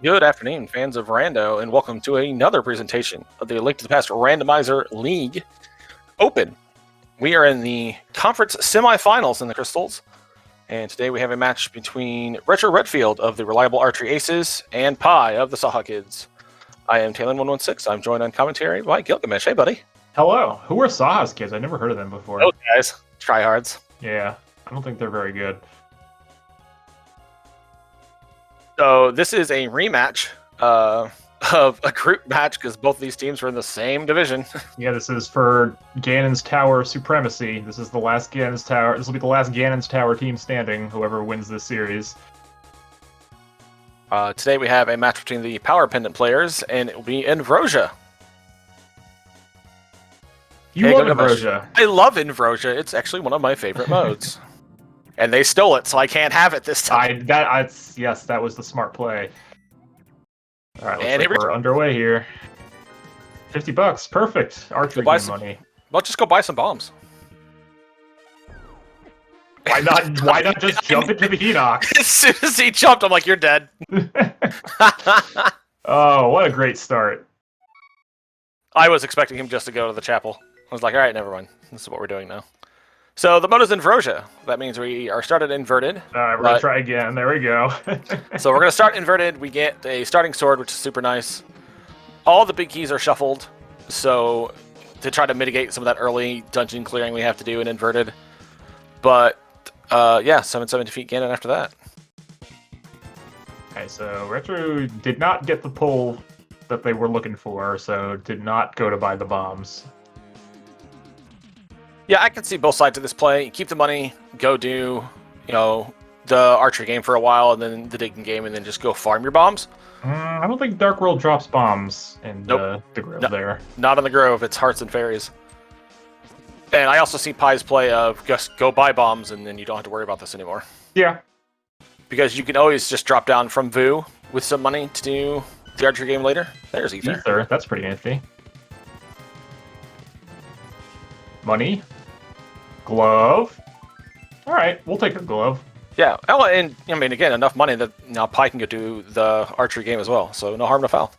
Good afternoon, fans of Rando, and welcome to another presentation of the Link to the Past Randomizer League Open. We are in the conference semifinals in the Crystals, and today we have a match between Retro Redfield of the Reliable Archery Aces and Pi of the SaHa's. I am Talon116. I'm joined on commentary by Gilgamesh. Hey, buddy. Hello. Who are SaHa's kids? I never heard of them before. Those guys, tryhards. Yeah, I don't think they're very good. So this is a rematch of a group match because both of these teams were in the same division. Yeah, this is for Ganon's Tower supremacy. This is the last Ganon's Tower. This will be the last Ganon's Tower team standing. Whoever wins this series. Today we have a match between the Power Pendant players, and it will be Invrosia. You love Invrosia. I love Invrosia. It's actually one of my favorite modes. And they stole it, so I can't have it this time. Yes, that was the smart play. All right, looks like we're underway here. $50, perfect. Archery game money. Well, just go buy some bombs. Why not? Why not just jump into the Hinox? As soon as he jumped, I'm like, you're dead. Oh, what a great start! I was expecting him just to go to the chapel. I was like, all right, never mind. This is what we're doing now. So the mode is Invrosia. That means we are started inverted. All right, we're going to try again. There we go. So we're going to start inverted. We get a starting sword, which is super nice. All the big keys are shuffled, so to try to mitigate some of that early dungeon clearing we have to do in inverted. But, yeah, 7-7 defeat Ganon after that. Okay, so Retro did not get the pull that they were looking for, so did not go to buy the bombs. Yeah, I can see both sides of this play. Keep the money, go do, the archery game for a while, and then the digging game, and then just go farm your bombs. I don't think Dark World drops bombs in the Grove there. Not in the Grove. It's Hearts and Fairies. And I also see Pi's play of just go buy bombs, and then you don't have to worry about this anymore. Yeah. Because you can always just drop down from Vu with some money to do the archery game later. There's Ether. Ether, that's pretty nifty. Money. Glove. All right, we'll take a glove. Yeah, and I mean, again, enough money that now Pi can go do the archery game as well, so no harm, no foul.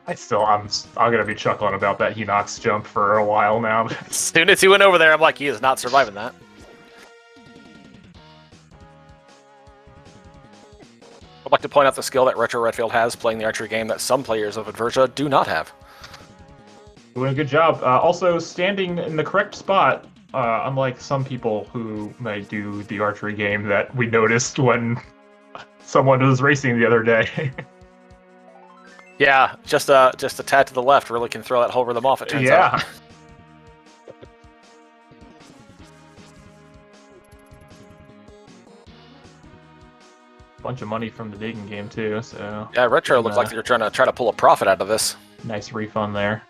I'm gonna be chuckling about that Hinox jump for a while now. As soon as he went over there, I'm like, he is not surviving that. I'd like to point out the skill that Retro Redfield has playing the archery game that some players of Invrosia do not have. Doing a good job. Also, standing in the correct spot, unlike some people who might do the archery game that we noticed when someone was racing the other day. Yeah, just a tad to the left really can throw that whole rhythm off, it turns out. Bunch of money from the digging game too, so yeah, Retro looks like they're trying to pull a profit out of this. Nice refund there.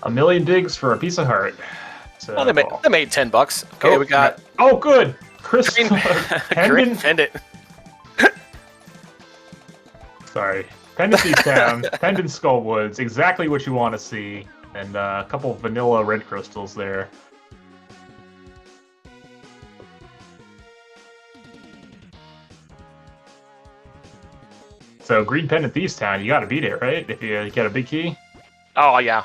A million digs for a piece of heart. So, well, they made $10. Okay, we got. Oh, good. Chris Green Pendant. Sorry, Pendant Thief Town, Pendant Skullwoods, exactly what you want to see. And a couple of vanilla red crystals there. So Green Pendant Thieves Town, you gotta beat it, right? If you get a big key? Oh, yeah.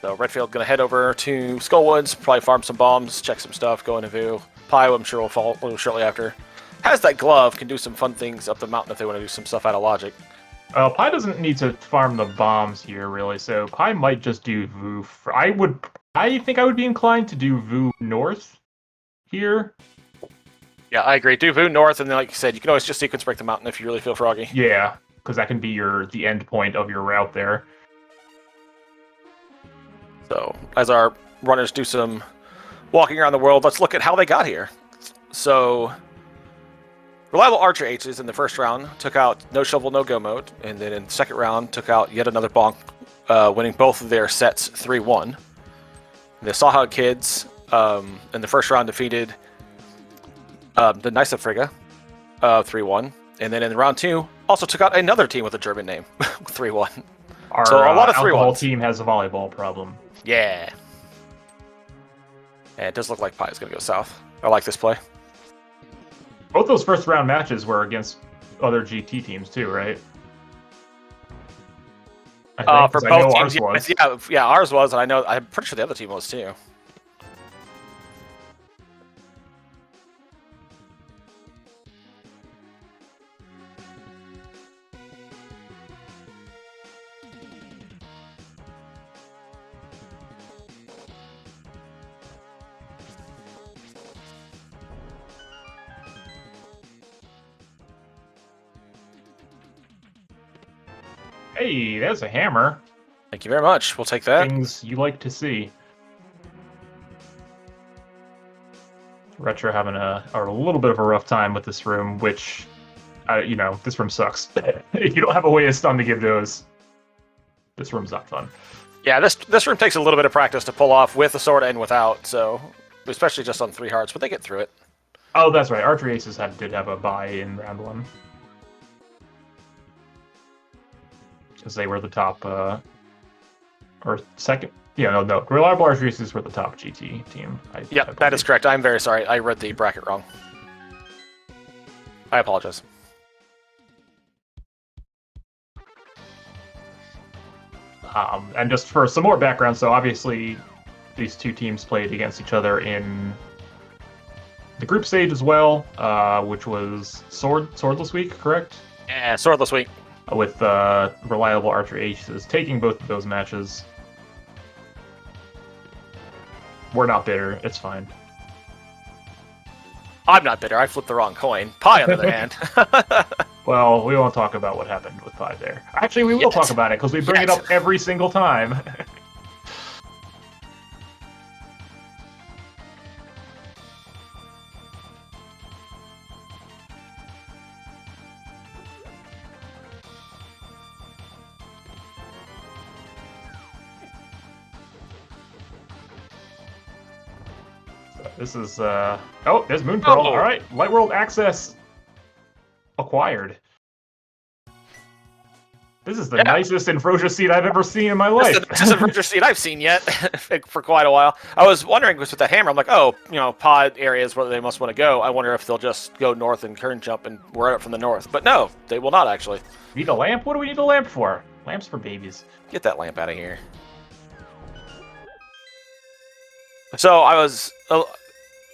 So Redfield gonna head over to Skullwoods, probably farm some bombs, check some stuff, go into Vu. Pi, I'm sure will follow shortly after. Has that glove, can do some fun things up the mountain if they want to do some stuff out of logic. Pi doesn't need to farm the bombs here, really, so Pi might just do Vu. I think I would be inclined to do Vu North here. Yeah, I agree. Do Vu North, and then, like you said, you can always just sequence break the mountain if you really feel froggy. Yeah, because that can be the end point of your route there. So, as our runners do some walking around the world, let's look at how they got here. So, Reliable Archer H's in the first round took out No Shovel, No Go mode, and then in the second round took out yet another bonk, winning both of their sets 3-1. The SaHa's kids in the first round defeated the Decisive 3-1, and then in round 2 also took out another team with a German name 3-1. So a lot of alcohol team has a volleyball problem. Yeah. And it does look like Pi is going to go south. I like this play. Both those first round matches were against other GT teams too, right? I think, for both teams, yeah, ours was, and I'm pretty sure the other team was too. Hey, that's a hammer. Thank you very much. We'll take that. Things you like to see. Retro having a little bit of a rough time with this room, which, this room sucks. If you don't have a way of stun to give those, this room's not fun. Yeah, this room takes a little bit of practice to pull off with a sword and without, so especially just on 3 hearts, but they get through it. Oh, that's right. Archery Aces did have a bye in round 1. Because they were the top, or second. Yeah, no. Reliable Archery Aces were the top GT team. Yeah, that is correct. I'm very sorry. I read the bracket wrong. I apologize. And just for some more background, so obviously these two teams played against each other in the group stage as well, which was Swordless Week, correct? Yeah, Swordless Week. With Reliable Archer Aces taking both of those matches. We're not bitter. It's fine. I'm not bitter. I flipped the wrong coin. Pi, on the other hand. Well, we won't talk about what happened with Pi there. Actually, we will talk about it, because we bring it up every single time. This is, oh, there's Moon Pearl. Oh. All right, Light World access acquired. This is the nicest Infrosia seed I've ever seen in my life. This is the nicest Infrosia seed I've seen yet for quite a while. I was wondering with that hammer, I'm like, oh, pod areas where they must want to go. I wonder if they'll just go north and turn jump and we're out from the north. But no, they will not actually. Need a lamp? What do we need a lamp for? Lamps for babies. Get that lamp out of here. So I was...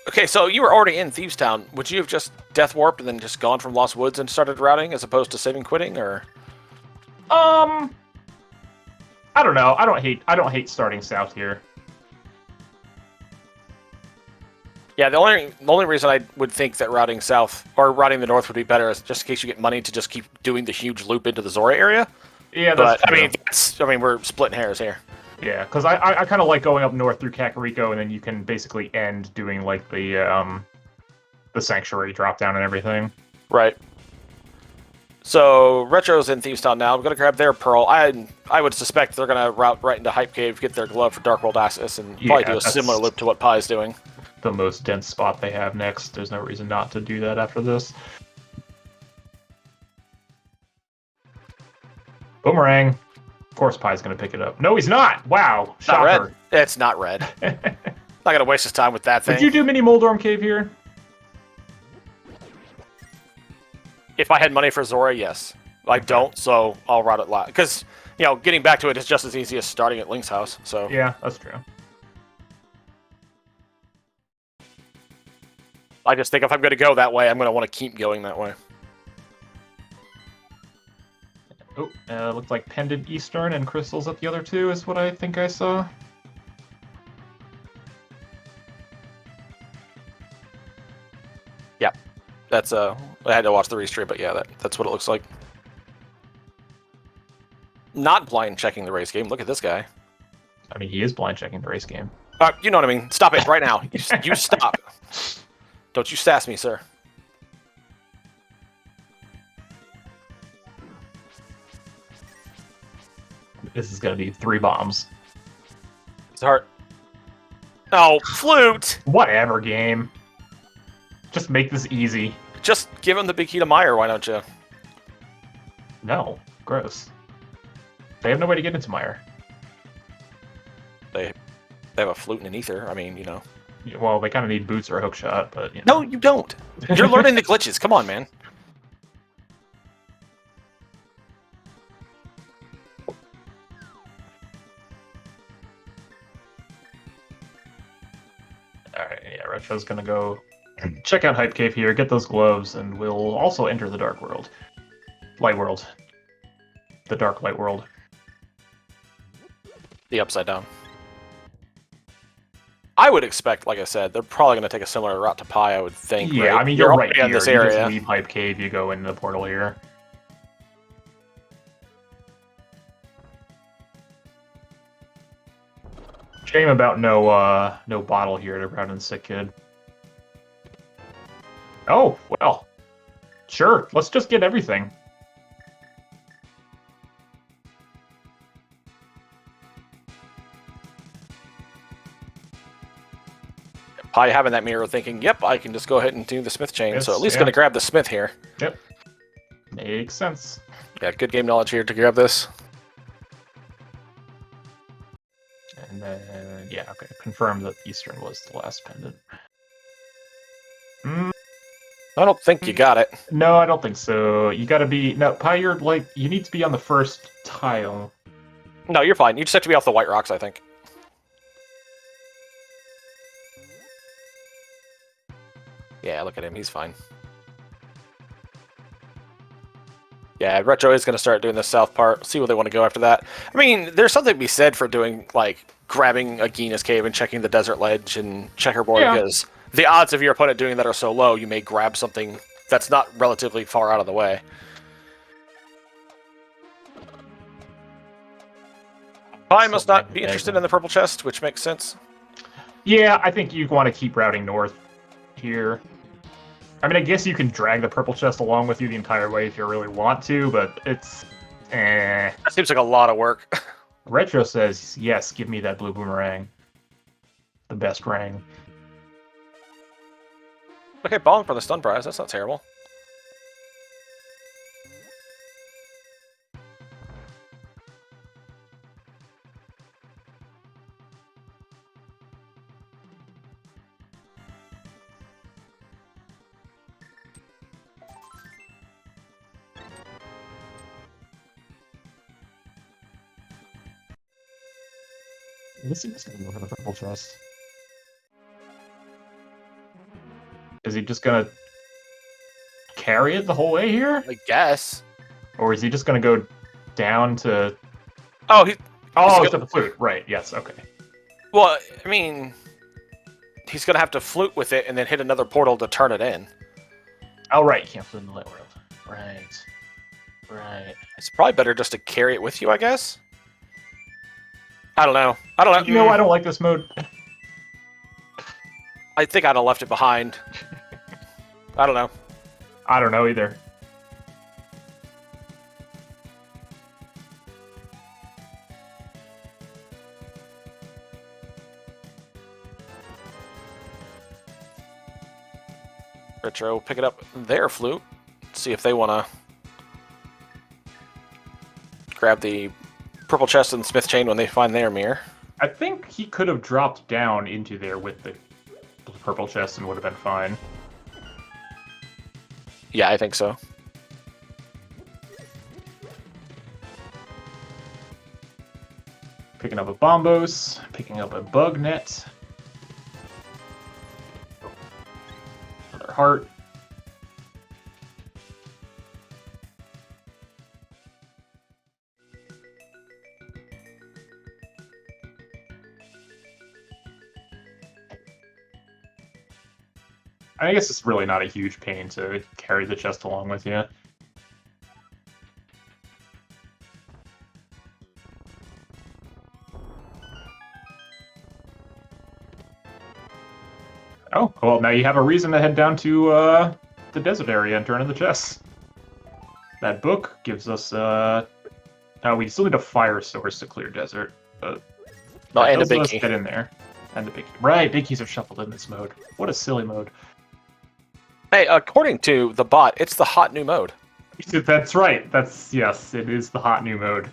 okay, so you were already in Thieves Town. Would you have just death warped and then just gone from Lost Woods and started routing as opposed to saving quitting, or? I don't know. I don't hate starting south here. Yeah, the only reason I would think that routing south or routing the north would be better is just in case you get money to just keep doing the huge loop into the Zora area. Yeah, that's true. I mean, we're splitting hairs here. Yeah, because I kind of like going up north through Kakariko, and then you can basically end doing like the Sanctuary drop down and everything. Right. So Retro's in Thieves Town now. I'm gonna grab their Pearl. I would suspect they're gonna route right into Hype Cave, get their glove for Dark World Access, and probably do a similar loop to what Pi's doing. The most dense spot they have next. There's no reason not to do that after this. Boomerang. Of course Pi's going to pick it up. No, he's not! Wow. Not red. It's not red. Not going to waste his time with that thing. Would you do Mini Moldorm Cave here? If I had money for Zora, yes. I don't, so I'll route it live. Because, getting back to it is just as easy as starting at Link's house, so... Yeah, that's true. I just think if I'm going to go that way, I'm going to want to keep going that way. Oh, looks like Pendant Eastern and Crystals at the other two is what I think I saw. Yeah, that's I had to watch the restream, but yeah, that's what it looks like. Not blind checking the race game. Look at this guy. I mean, he is blind checking the race game. You know what I mean. Stop it right now. You stop. Don't you sass me, sir. This is gonna be 3 bombs. It's hard. Oh, flute! Whatever, game. Just make this easy. Just give him the big key to Meyer, why don't you? No, gross. They have no way to get into Meyer. They have a flute and an ether. I mean, you know. Well, they kind of need boots or a hook shot, but you know. No, you don't. You're learning the glitches. Come on, man. Alright, yeah, Retro's gonna go check out Hype Cave here, get those gloves, and we'll also enter the Dark World. Light World. The Dark Light World. The Upside Down. I would expect, like I said, they're probably going to take a similar route to Pi, I would think. Yeah, right? I mean, you're right already here. in this You area. just leave Hype Cave, you go into the portal here. Shame about no bottle here to Brown and Sick Kid. Oh, well. Sure, let's just get everything. Pi having that mirror thinking, yep, I can just go ahead and do the Smith chain. Yes, So at least yeah. going to grab the Smith here. Yep. Makes sense. Yeah, good game knowledge here to grab this. And then, yeah, okay. Confirm that Eastern was the last pendant. I don't think you got it. No, I don't think so. You gotta be... No, Pi, you're like... You need to be on the first tile. No, you're fine. You just have to be off the white rocks, I think. Yeah, look at him. He's fine. Yeah, Retro is going to start doing the south part. See where they want to go after that. I mean, there's something to be said for doing, like, grabbing a Gina's Cave and checking the desert ledge and checkerboard, Yeah. because the odds of your opponent doing that are so low, you may grab something that's not relatively far out of the way. I must not be interested in the purple chest, which makes sense. Yeah, I think you want to keep routing north here. I mean, I guess you can drag the purple chest along with you the entire way if you really want to, but it's... That seems like a lot of work. Retro says, yes, give me that blue boomerang. The best rang. Okay, bomb for the stun prize. That's not terrible. This is going to go for the purple chest. Is he just going to carry it the whole way here? I guess. Or is he just going to go down to... Oh, he... Oh, He's to the flute. Right, yes, okay. Well, I mean... He's going to have to flute with it and then hit another portal to turn it in. Oh, right, you can't flute in the light world. Right. Right. It's probably better just to carry it with you, I guess. I don't know. I don't know. You know, I don't like this mode. I think I'd have left it behind. I don't know. I don't know either. Retro, pick it up their flute. See if they want to grab the purple chest and Smith chain when they find their mirror. I think he could have dropped down into there with the purple chest and would have been fine. Yeah, I think so. Picking up a bombos, picking up a bug net. Another heart. I guess it's really not a huge pain to carry the chest along with you. Oh, well, now you have a reason to head down to the desert area and turn in the chest. That book gives us We still need a fire source to clear desert, but Oh, and a those big let us key. get in there. And the big key. Right, big keys are shuffled in this mode. What a silly mode. Hey, according to the bot, it's the hot new mode. That's right. Yes, it is the hot new mode.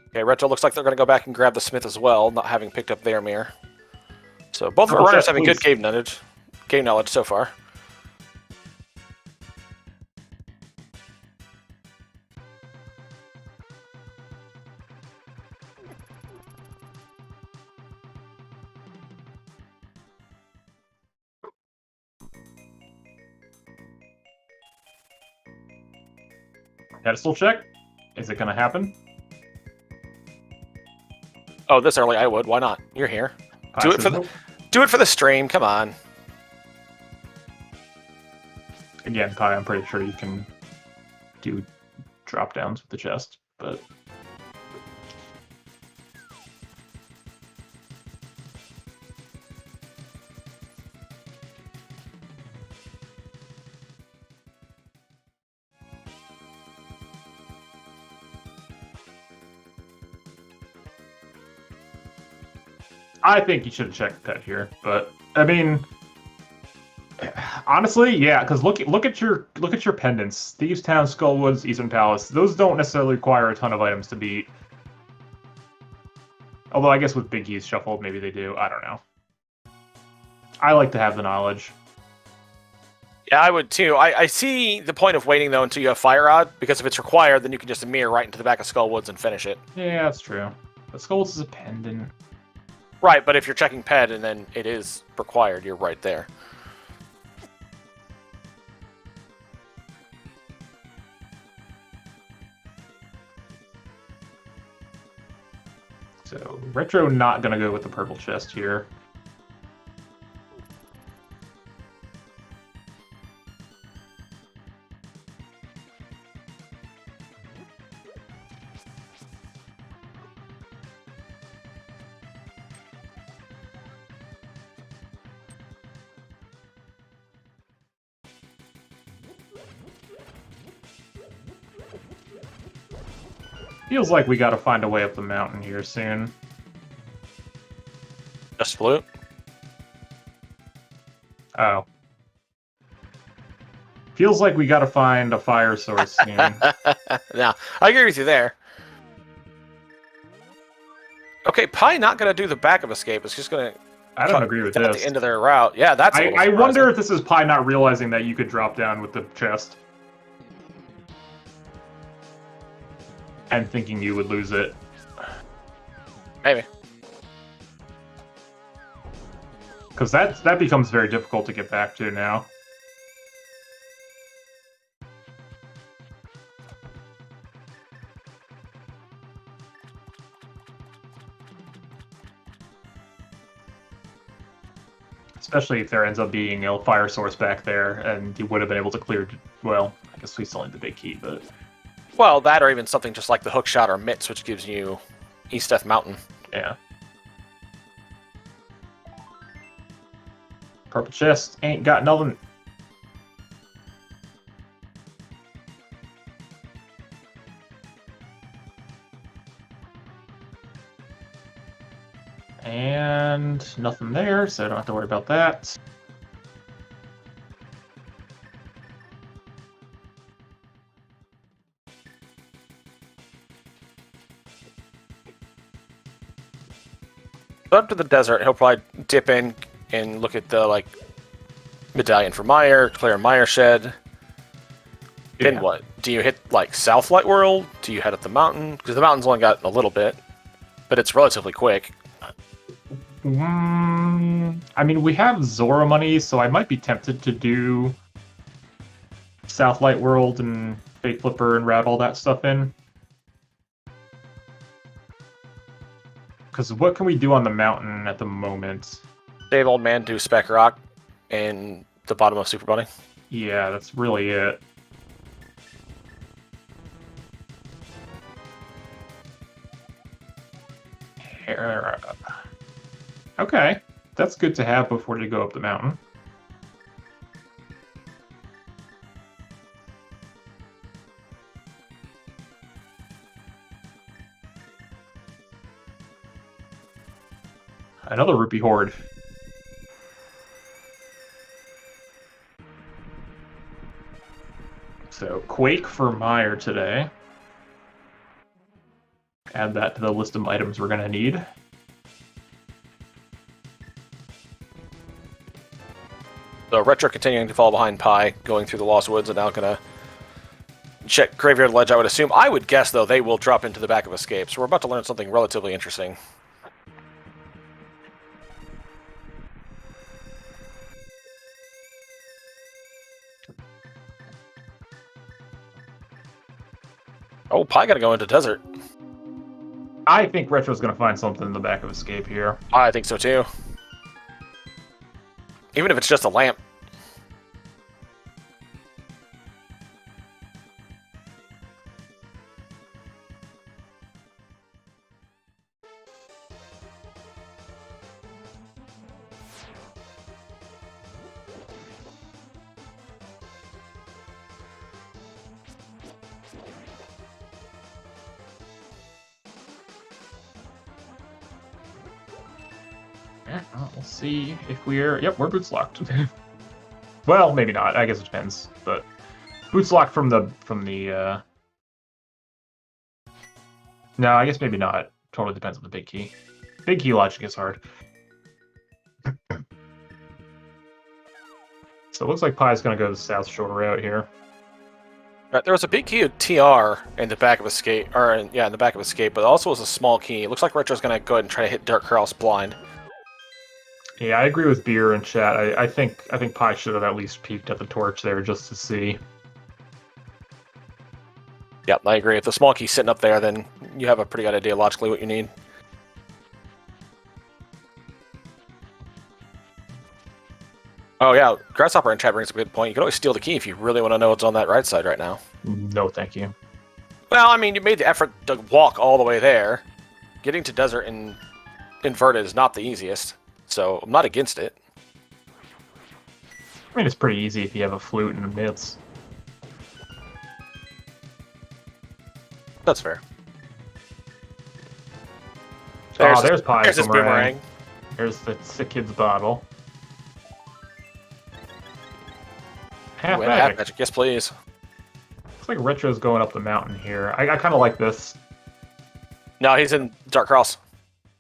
Okay, Retro looks like they're going to go back and grab the Smith as well, not having picked up their mirror. So both of our runners having good game knowledge so far. Pedestal check. Is it going to happen? Oh, this early I would. Why not? You're here. Do it for the stream. Come on. Again, Pi, I'm pretty sure you can do drop downs with the chest, but I think you should have checked pet here, but I mean, honestly, yeah, because look at your pendants: Thieves Town, Skullwoods, Eastern Palace. Those don't necessarily require a ton of items to beat. Although I guess with Big Keys shuffled, maybe they do. I don't know. I like to have the knowledge. Yeah, I would too. I see the point of waiting though until you have Fire Rod, because if it's required, then you can just mirror right into the back of Skullwoods and finish it. Yeah, that's true. But Skullwoods is a pendant. Right, but if you're checking ped and then it is required, you're right there. So Retro not gonna go with the purple chest here. Feels like we gotta find a way up the mountain here soon. Just blue? Oh. Feels like we gotta find a fire source soon. No, I agree with you there. Okay, Pi not going to do the back of escape. It's just going to... I don't agree with at this. the end of their route. Yeah, that's I wonder if this is Pi not realizing that you could drop down with the chest. And thinking you would lose it. Maybe. Because that becomes very difficult to get back to now. Especially if there ends up being a fire source back there, and you would have been able to clear... Well, I guess we still need the big key, but... Well, that or even something just like the hook shot or mitts, which gives you East Death Mountain. Yeah. Purple chest ain't got nothing. And nothing there, so I don't have to worry about that. Up to the desert, he'll probably dip in and look at the medallion for Meyer, clear Meyer shed. Then what? Do you hit South Light World? Do you head up the mountain? Because the mountain's only got a little bit, but it's relatively quick. I mean, we have Zora money, so I might be tempted to do South Light World and Fate Flipper and route all that stuff in. Because what can we do on the mountain at the moment? Save Old Man, do Spec Rock, and the bottom of Super Bunny. Yeah, that's really it. Okay, that's good to have before you go up the mountain. Another rupee horde. So, Quake for Meyer today. Add that to the list of items we're going to need. So Retro continuing to fall behind Pi, going through the Lost Woods, and now going to check Graveyard Ledge, I would assume. I would guess, though, they will drop into the back of Escape, so we're about to learn something relatively interesting. Oh, Pi got to go into Desert. I think Retro's going to find something in the back of Escape here. I think so, too. Even if it's just a lamp. We'll see if we're... Yep, we're boots locked. Well, maybe not. I guess it depends. But boots locked from the... No, I guess maybe not. Totally depends on the big key. Big key logic is hard. So it looks like Pi's going to go the South Shore route here. Right, there was a big key of TR in the back of Escape, or yeah, in the back of Escape, but also was a small key. It looks like Retro's going to go ahead and try to hit Dark Cross blind. Yeah, I agree with Beer and chat. I think Pi should have at least peeked at the torch there just to see. Yep, I agree. If the small key's sitting up there, then you have a pretty good idea logically what you need. Oh yeah, Grasshopper in chat brings up a good point. You can always steal the key if you really want to know what's on that right side right now. No, thank you. Well, I mean, you made the effort to walk all the way there. Getting to Desert in inverted is not the easiest, so I'm not against it. I mean, it's pretty easy if you have a flute and a mitts. That's fair. There's Pi. There's his boomerang. There's the sick kid's bottle. Half magic. Yes, please. Looks like Retro's going up the mountain here. I kind of like this. No, he's in Dark Cross.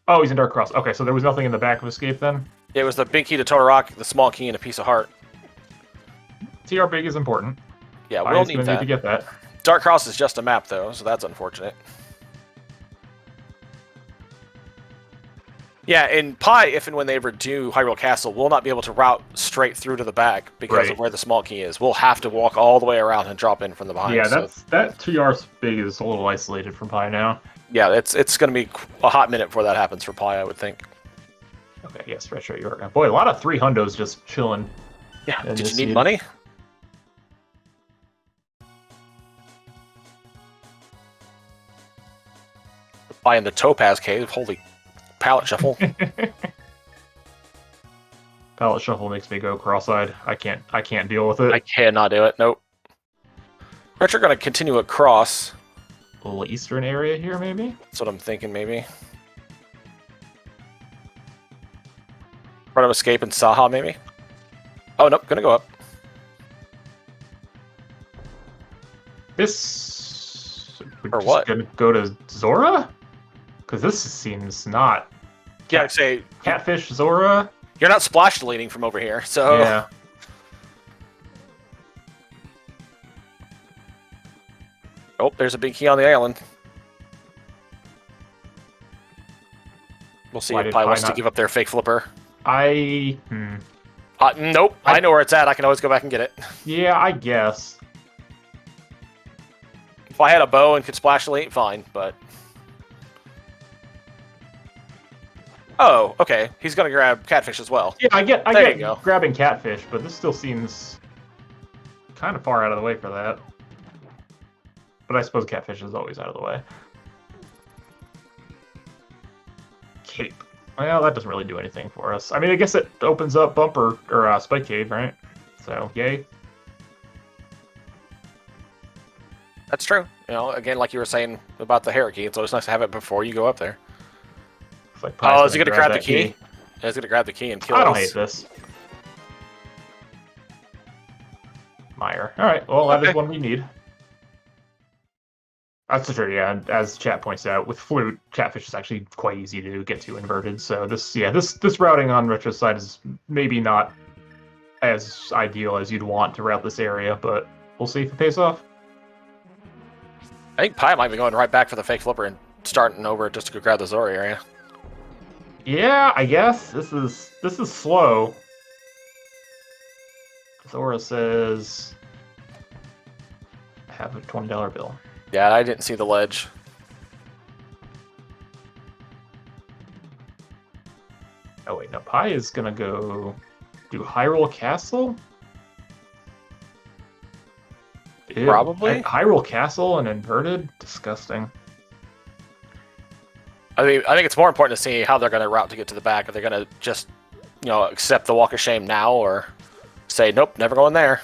Oh, he's in Dark Cross. Okay, so there was nothing in the back of Escape then? It was the big key to Total Rock, the small key, and a piece of heart. TR big is important. Yeah, we'll need that. Need to get that. Dark Cross is just a map, though, so that's unfortunate. Yeah, in Pi, if and when they ever do Hyrule Castle, we'll not be able to route straight through to the back because of where the small key is. We'll have to walk all the way around and drop in from the behind. Yeah, that TR big is a little isolated from Pi now. Yeah, it's going to be a hot minute before that happens for Pi, I would think. Okay, yes, Retro, you're right. Boy, a lot of 3 hundos just chilling. Yeah, did you need money? Buying the Topaz Cave, holy pallet shuffle. Pallet shuffle makes me go cross-eyed. I can't deal with it. I cannot do it, nope. Retro going to continue across. A little eastern area here, maybe? That's what I'm thinking, maybe. Run of Escape and SaHa, maybe? Oh, nope, gonna go up. This... Or what? Gonna go to Zora? Because this seems not... Yeah, I'd say... Catfish, Zora? You're not splash deleting from over here, so... Yeah. Oh, there's a big key on the island. We'll see if Pi wants to give up their fake flipper. Nope, I know where it's at. I can always go back and get it. Yeah, I guess. If I had a bow and could splash delete, fine, but... Oh, okay. He's gonna grab Catfish as well. Yeah, I get grabbing Catfish, but this still seems kind of far out of the way for that. But I suppose Catfish is always out of the way. Cape. Well, that doesn't really do anything for us. I mean, I guess it opens up Bumper, or Spike Cave, right? So, yay. That's true. You know, again, like you were saying about the Hierarchy, it's always nice to have it before you go up there. Like oh, is he going to grab the key? He's gonna grab the key and kill I us. don't hate this. Meyer. All right. Well, that is one we need. That's true. Yeah, as chat points out, with flute, catfish is actually quite easy to get to inverted. So this routing on Retro's side is maybe not as ideal as you'd want to route this area, but we'll see if it pays off. I think Pi might be going right back for the fake flipper and starting over just to go grab the Zori area. Yeah, I guess this is slow. Zora says, "I have a $20 bill." Yeah, I didn't see the ledge. Oh wait, no. Pi is gonna go do Hyrule Castle. Ew. Probably. Hyrule Castle and inverted. Disgusting. I mean, I think it's more important to see how they're going to route to get to the back. Are they going to just, accept the Walk of Shame now, or say, nope, never going there?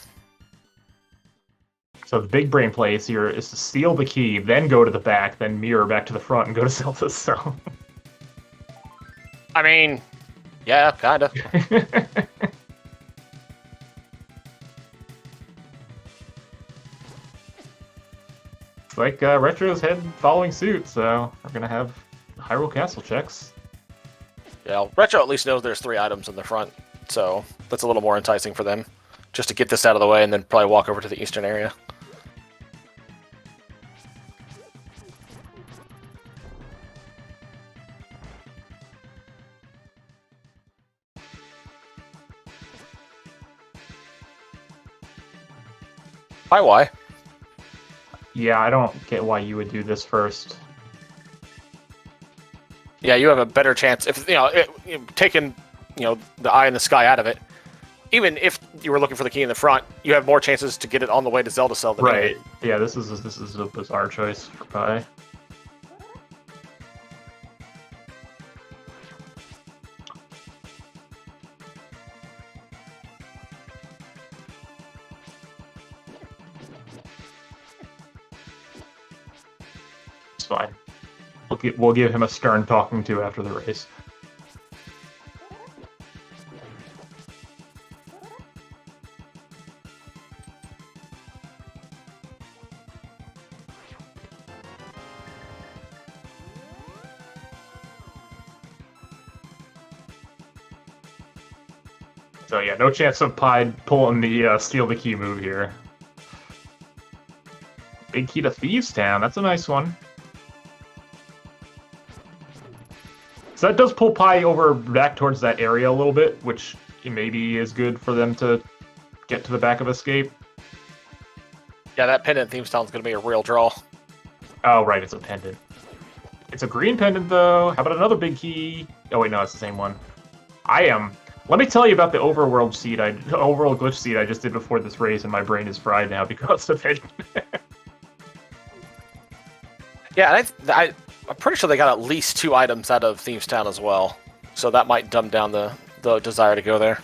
So the big brain play here is to steal the key, then go to the back, then mirror back to the front and go to Zelda's. So, I mean, yeah, kind of. It's like Retro's head following suit, so we're gonna have Hyrule Castle checks. Yeah, Retro at least knows there's 3 items in the front, so that's a little more enticing for them. Just to get this out of the way and then probably walk over to the eastern area. Hi, why? Yeah, I don't get why you would do this first. Yeah, you have a better chance if taking the eye in the sky out of it. Even if you were looking for the key in the front, you have more chances to get it on the way to Zelda Cell than Right. Yeah, this is a bizarre choice for Pi. It's fine. We'll give him a stern talking to after the race. So yeah, no chance of Pi pulling the steal the key move here. Big key to Thieves Town. That's a nice one. So that does pull Pi over back towards that area a little bit, which maybe is good for them to get to the back of Escape. Yeah, that pendant Theme Town's going to be a real draw. Oh, right, it's a pendant. It's a green pendant, though. How about another big key? Oh, wait, no, it's the same one. Let me tell you about the overworld glitch seed I just did before this race, and my brain is fried now because of it. Yeah, I'm pretty sure they got at least 2 items out of Thieves Town as well, so that might dumb down the desire to go there.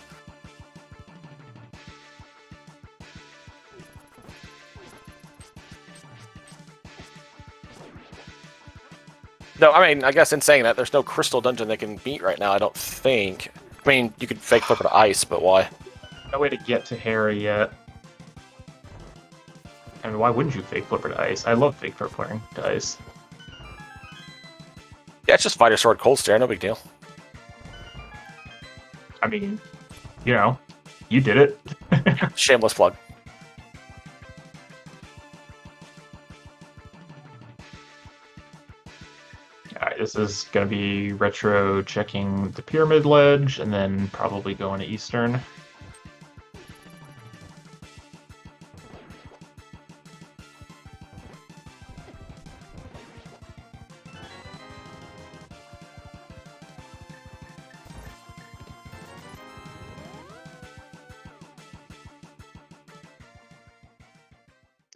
No, I mean, I guess in saying that, there's no crystal dungeon they can beat right now, I don't think. I mean, you could fake flip it to ice, but why? No way to get to Harry yet. I mean, why wouldn't you fake flipper to ice? I love fake flippering to ice. Yeah, it's just Fighter Sword Cold Stare, no big deal. I mean, you did it. Shameless plug. Alright, this is going to be Retro checking the Pyramid Ledge, and then probably going to Eastern.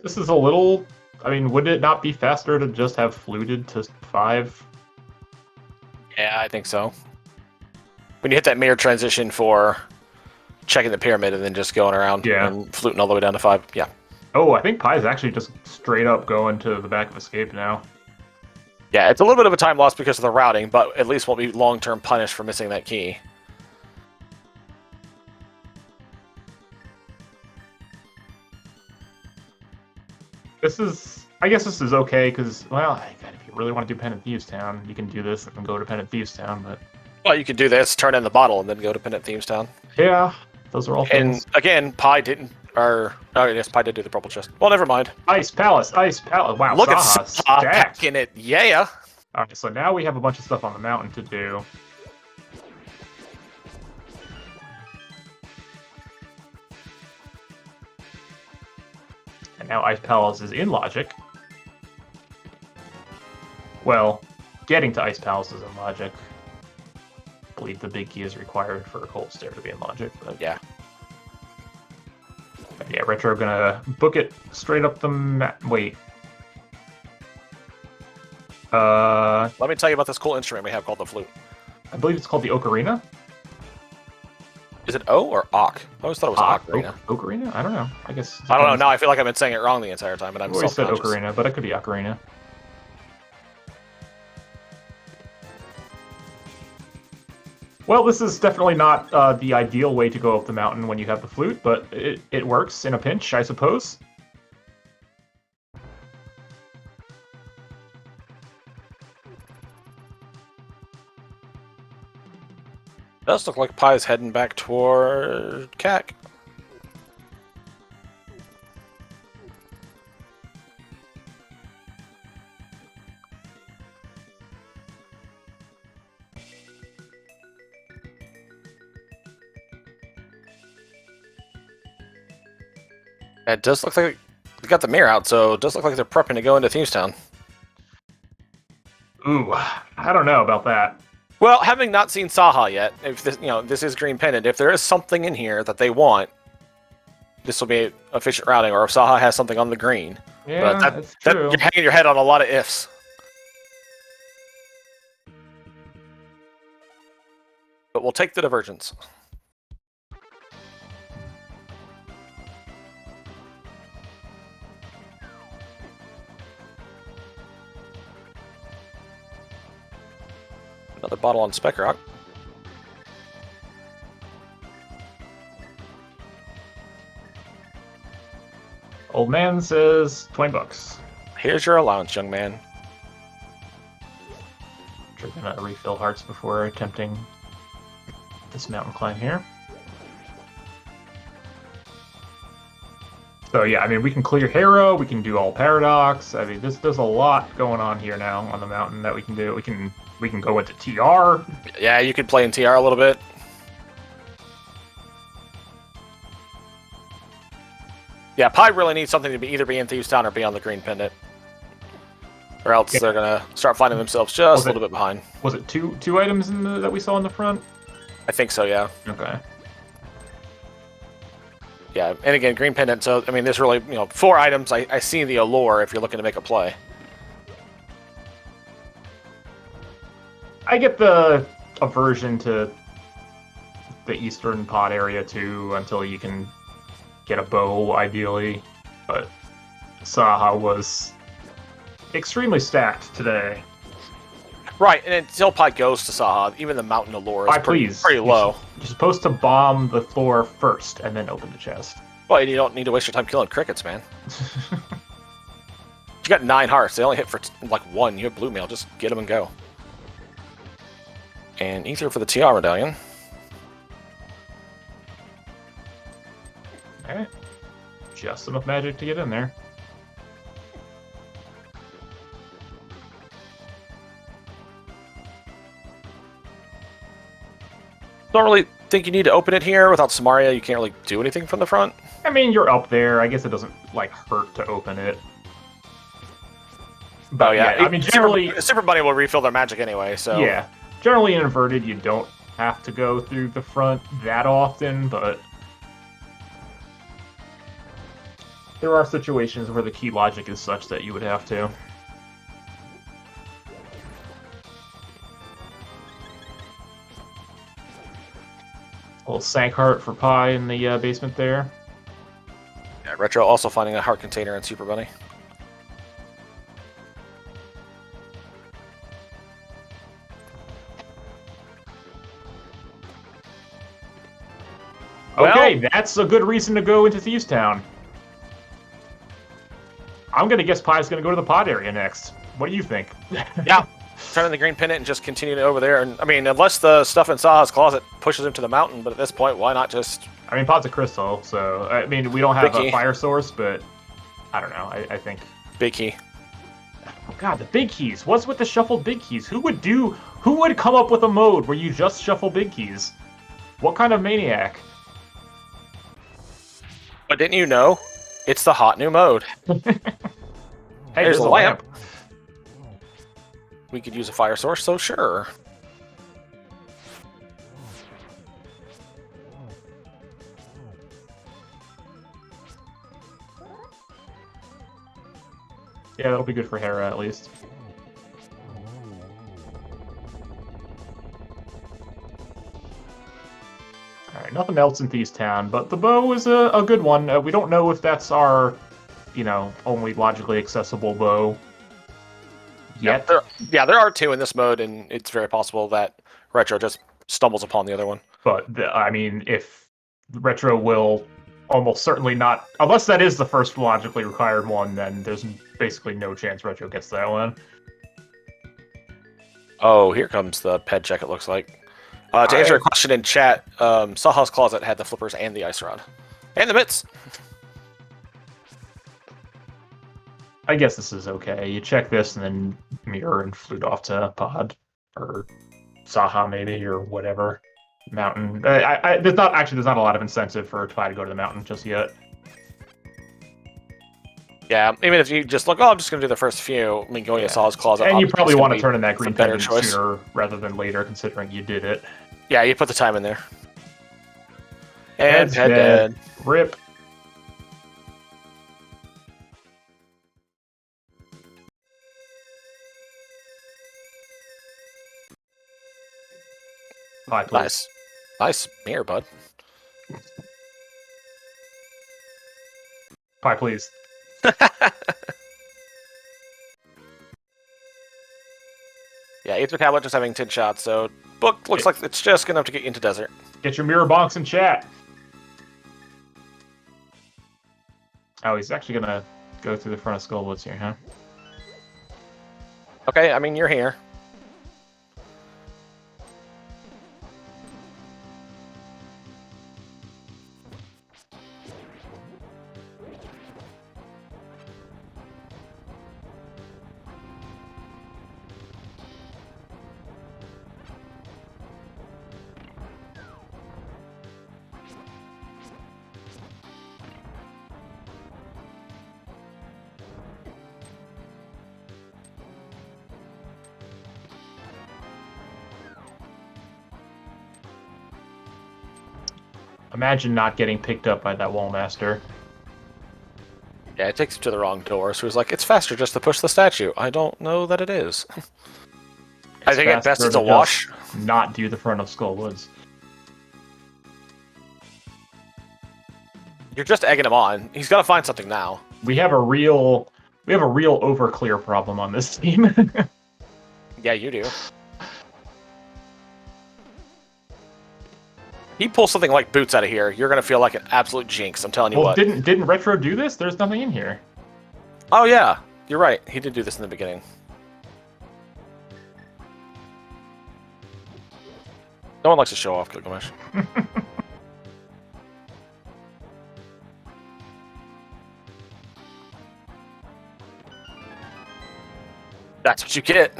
This is a little... I mean, would it not be faster to just have fluted to 5? Yeah, I think so. When you hit that mirror transition for checking the pyramid and then just going around and fluting all the way down to 5, yeah. Oh, I think Pi's actually just straight up going to the back of Escape now. Yeah, it's a little bit of a time loss because of the routing, but at least won't be long-term punished for missing that key. This is, I guess this is okay, because, well, if you really want to do Pendant Thieves Town, you can do this and go to Pendant Thieves Town, but... Well, you could do this, turn in the bottle, and then go to Pendant Thieves Town. Yeah, those are all things. And again, Pi didn't, or, oh yes, Pi did do the purple chest. Well, never mind. Ice Palace. Wow, Look SaHa's at SaHa stacked. packing it, yeah! Alright, so now we have a bunch of stuff on the mountain to do. And now Ice Palace is in logic. Well, getting to Ice Palace is in logic. I believe the big key is required for a cold stair to be in logic, but Yeah. yeah, Retro gonna book it straight up the wait. Let me tell you about this cool instrument we have called the flute. I believe it's called the Ocarina. Is it O or Ock? I always thought it was Ocarina. Ocarina? I don't know. I guess. I don't know. Now I feel like I've been saying it wrong the entire time, and I'm I always said self-conscious. Ocarina, but it could be Ocarina. Well, this is definitely not the ideal way to go up the mountain when you have the flute, but it works in a pinch, I suppose. Does look like Pi's heading back toward CAC. It does look like they got the mirror out, so it does look like they're prepping to go into Thieves Town. Ooh, I don't know about that. Well, having not seen SaHa yet, if this, this is Green Pendant, if there is something in here that they want, this will be efficient routing, or if SaHa has something on the green. Yeah, that's true. You're hanging your head on a lot of ifs. But we'll take the divergence. Another bottle on Spec Rock. Old man says $20. Here's your allowance, young man. We're gonna refill hearts before attempting this mountain climb here. So yeah, I mean, we can clear Harrow, we can do all Paradox. I mean, there's a lot going on here now on the mountain that we can do. We can go into TR. Yeah, you could play in TR a little bit. Yeah, Pi really needs something to either be in Thieves Town or be on the Green Pendant. Or else they're going to start finding themselves just a little bit behind. Was it two items that we saw in the front? I think so, yeah. Okay. Yeah, and again, Green Pendant, so, I mean, there's really, 4 items. I see the allure if you're looking to make a play. I get the aversion to the eastern pod area too, until you can get a bow, ideally. But SaHa was extremely stacked today. Right, and until Pi goes to SaHa, even the mountain allure is pretty low. You're supposed to bomb the floor first and then open the chest. Well, you don't need to waste your time killing crickets, man. You got 9 hearts. They only hit for like 1. You have blue mail. Just get them and go. And Ether for the TR medallion. Alright. Just enough magic to get in there. Don't really think you need to open it here. Without Samaria, you can't really do anything from the front. I mean, you're up there. I guess it doesn't, hurt to open it. But, oh, yeah. I mean, generally... Super Bunny will refill their magic anyway, so... Yeah. Generally, in Inverted, you don't have to go through the front that often, but... there are situations where the key logic is such that you would have to. A little sank heart for Pi in the basement there. Yeah, Retro also finding a heart container in Super Bunny. Okay, that's a good reason to go into Thieves Town. I'm gonna guess Pie's gonna go to the pod area next. What do you think? Yeah. Turn in the green pennant and just continue over there. And I mean, unless the stuff in SaHa's closet pushes him to the mountain, but at this point, why not just... I mean, pod's a crystal, so I mean, we don't have Big a key. fire source, but I don't know. I think. Big key. Oh god, the big keys. What's with the shuffled big keys? Who would come up with a mode where you just shuffle big keys? What kind of maniac? But didn't you know? It's the hot new mode. Hey, there's a lamp. We could use a fire source, so sure. Yeah, that'll be good for Hera at least. Alright, nothing else in Thieves Town, but the bow is a good one. We don't know if that's our, only logically accessible bow yet. Yeah, there are two in this mode, and it's very possible that Retro just stumbles upon the other one. But, I mean, if Retro will almost certainly not... Unless that is the first logically required one, then there's basically no chance Retro gets that one. Oh, here comes the ped check, it looks like. To answer a question in chat, SaHa's Closet had the flippers and the ice rod. And the mitts! I guess this is okay. You check this and then mirror and flute off to pod. Or SaHa, maybe, or whatever. Mountain. There's not a lot of incentive for Pi to go to the mountain just yet. Yeah, even if you just look, I'm just going to do the first few, I mean, going to SaHa's Closet. And you probably want to turn in that green better pennant choice sooner rather than later, considering you did it. Yeah, you put the time in there. And Ped's Ped dead. Rip. Bye, please. Nice. Nice mirror, bud. Pie, please. Yeah, Aether Tablet just having 10 shots, so book looks like it's just enough to get you into desert. Get your mirror bonks in chat. Oh, he's actually gonna go through the front of Skullwoods here, huh? Okay, I mean, you're here. Imagine not getting picked up by that Wallmaster. Yeah, it takes you to the wrong door, so he's like, it's faster just to push the statue. I don't know that it is. I think at best it's a wash. Not do the front of Skullwoods. You're just egging him on. He's got to find something now. We have a real overclear problem on this team. Yeah, you do. He pulls something like boots out of here, you're gonna feel like an absolute jinx. I'm telling you what. Didn't Retro do this? There's nothing in here. Oh yeah, you're right. He did do this in the beginning. No one likes to show off, Gilgamesh. That's what you get.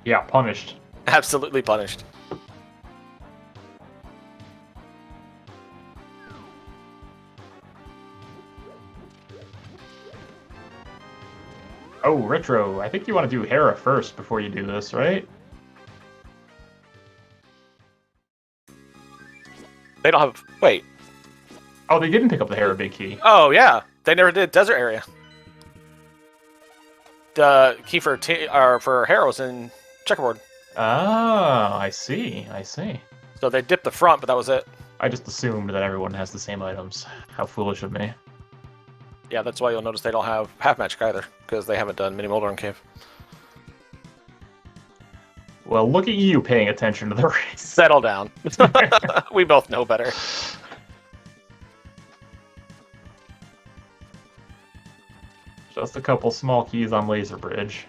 Yeah, punished. Absolutely punished. Oh, Retro, I think you want to do Hera first before you do this, right? They don't have... Wait. Oh, they didn't pick up the Hera big key. Oh, yeah. They never did desert area. The key for Hera was in checkerboard. Oh, I see. So they dipped the front, but that was it. I just assumed that everyone has the same items. How foolish of me. Yeah, that's why you'll notice they don't have half magic either, because they haven't done Mini Moldorm Cave. Well, look at you paying attention to the race. Settle down. We both know better. So Just a couple small keys on Laser Bridge.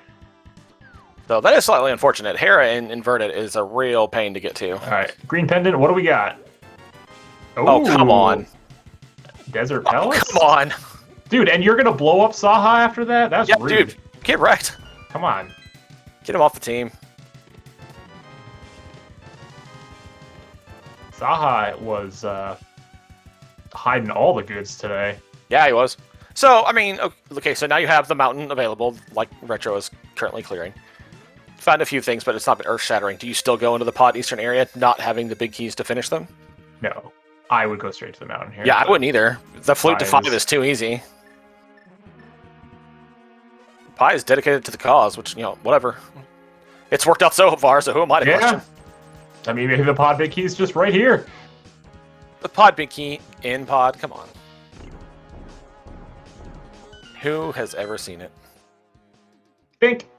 So that is slightly unfortunate. Hera in Inverted is a real pain to get to. Alright, Green Pendant, what do we got? Oh, come on. Desert Oh, Pellets? come on. Dude, and you're gonna blow up SaHa after that? That's Yeah, rude. dude, get wrecked. Come on. Get him off the team. SaHa was hiding all the goods today. Yeah, he was. So, I mean, okay, so now you have the mountain available, like Retro is currently clearing. Found a few things, but it's not been earth-shattering. Do you still go into the pod eastern area, not having the big keys to finish them? No. I would go straight to the mountain here. Yeah, I wouldn't either. The flute to 5 is too easy. Pi is dedicated to the cause, which, you know, whatever. It's worked out so far, so who am I to question? I mean, maybe the pod big key's just right here. The pod big key in pod, come on. Who has ever seen it? Think.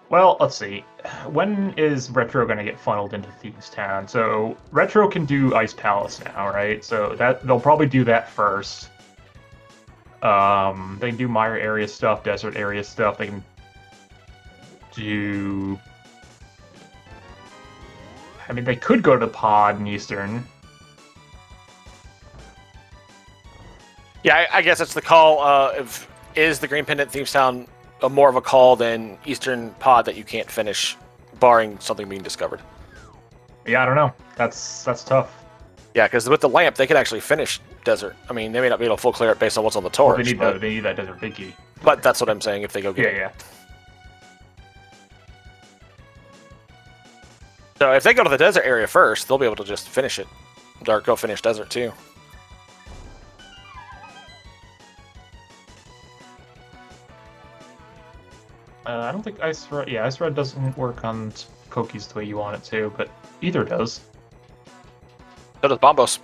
Well, let's see. When is Retro going to get funneled into Thieves Town? So Retro can do Ice Palace now, right? So that they'll probably do that first. They can do Mire area stuff, desert area stuff. They can do. I mean, they could go to Pod in Eastern. Yeah, I guess it's the call. Is the Green Pendant Thieves Town more of a call than Eastern Pod that you can't finish, barring something being discovered? Yeah, I don't know. That's tough. Yeah, because with the lamp, they can actually finish Desert. I mean, they may not be able to full clear it based on what's on the torch. Well, they need that Desert Big Key. But that's what I'm saying, if they go get it. Yeah. So if they go to the desert area first, they'll be able to just finish it. Or go finish Desert, too. I don't think Ice Rod... Yeah, Ice Rod doesn't work on Koki's the way you want it to, but either does. So does Bombos.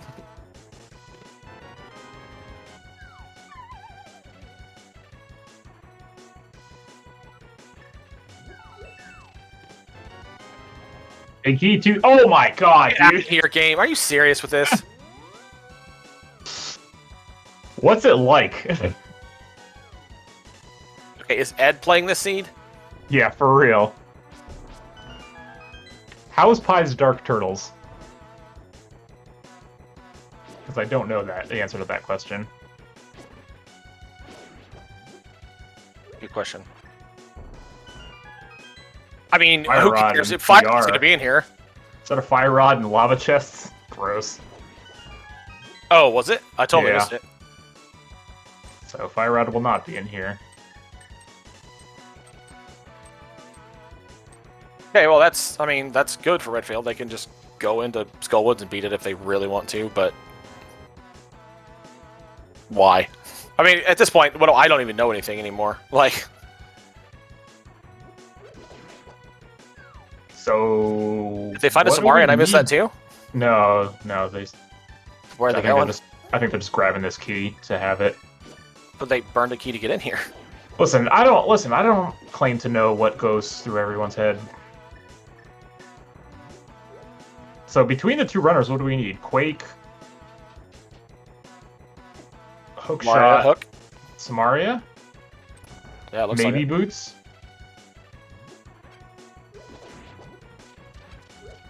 Big key too. Oh my god, Get out dude! of here, game. Are you serious with this? What's it like? Okay, is Ed playing this seed? Yeah, for real. How is Pi's Dark Turtles? Because I don't know the answer to that question. Good question. I mean, Fire who Rod cares? and Fire's PR. going to be in here. Is that a Fire Rod and lava chests? Gross. Oh, was it? I totally Yeah. missed it. So Fire Rod will not be in here. Okay, well, that's good for Redfield. They can just go into Skullwoods and beat it if they really want to, but why? I mean, at this point, I don't even know anything anymore. Like, So... if they find a what do Samari we and I missed need? that too? No, Where are they I think going? I think they're just grabbing this key to have it. But they burned a key to get in here. Listen, I don't claim to know what goes through everyone's head. So between the two runners, what do we need? Quake, Hook Mario Shot, Hook. Samaria, Yeah, it looks maybe like it. Boots.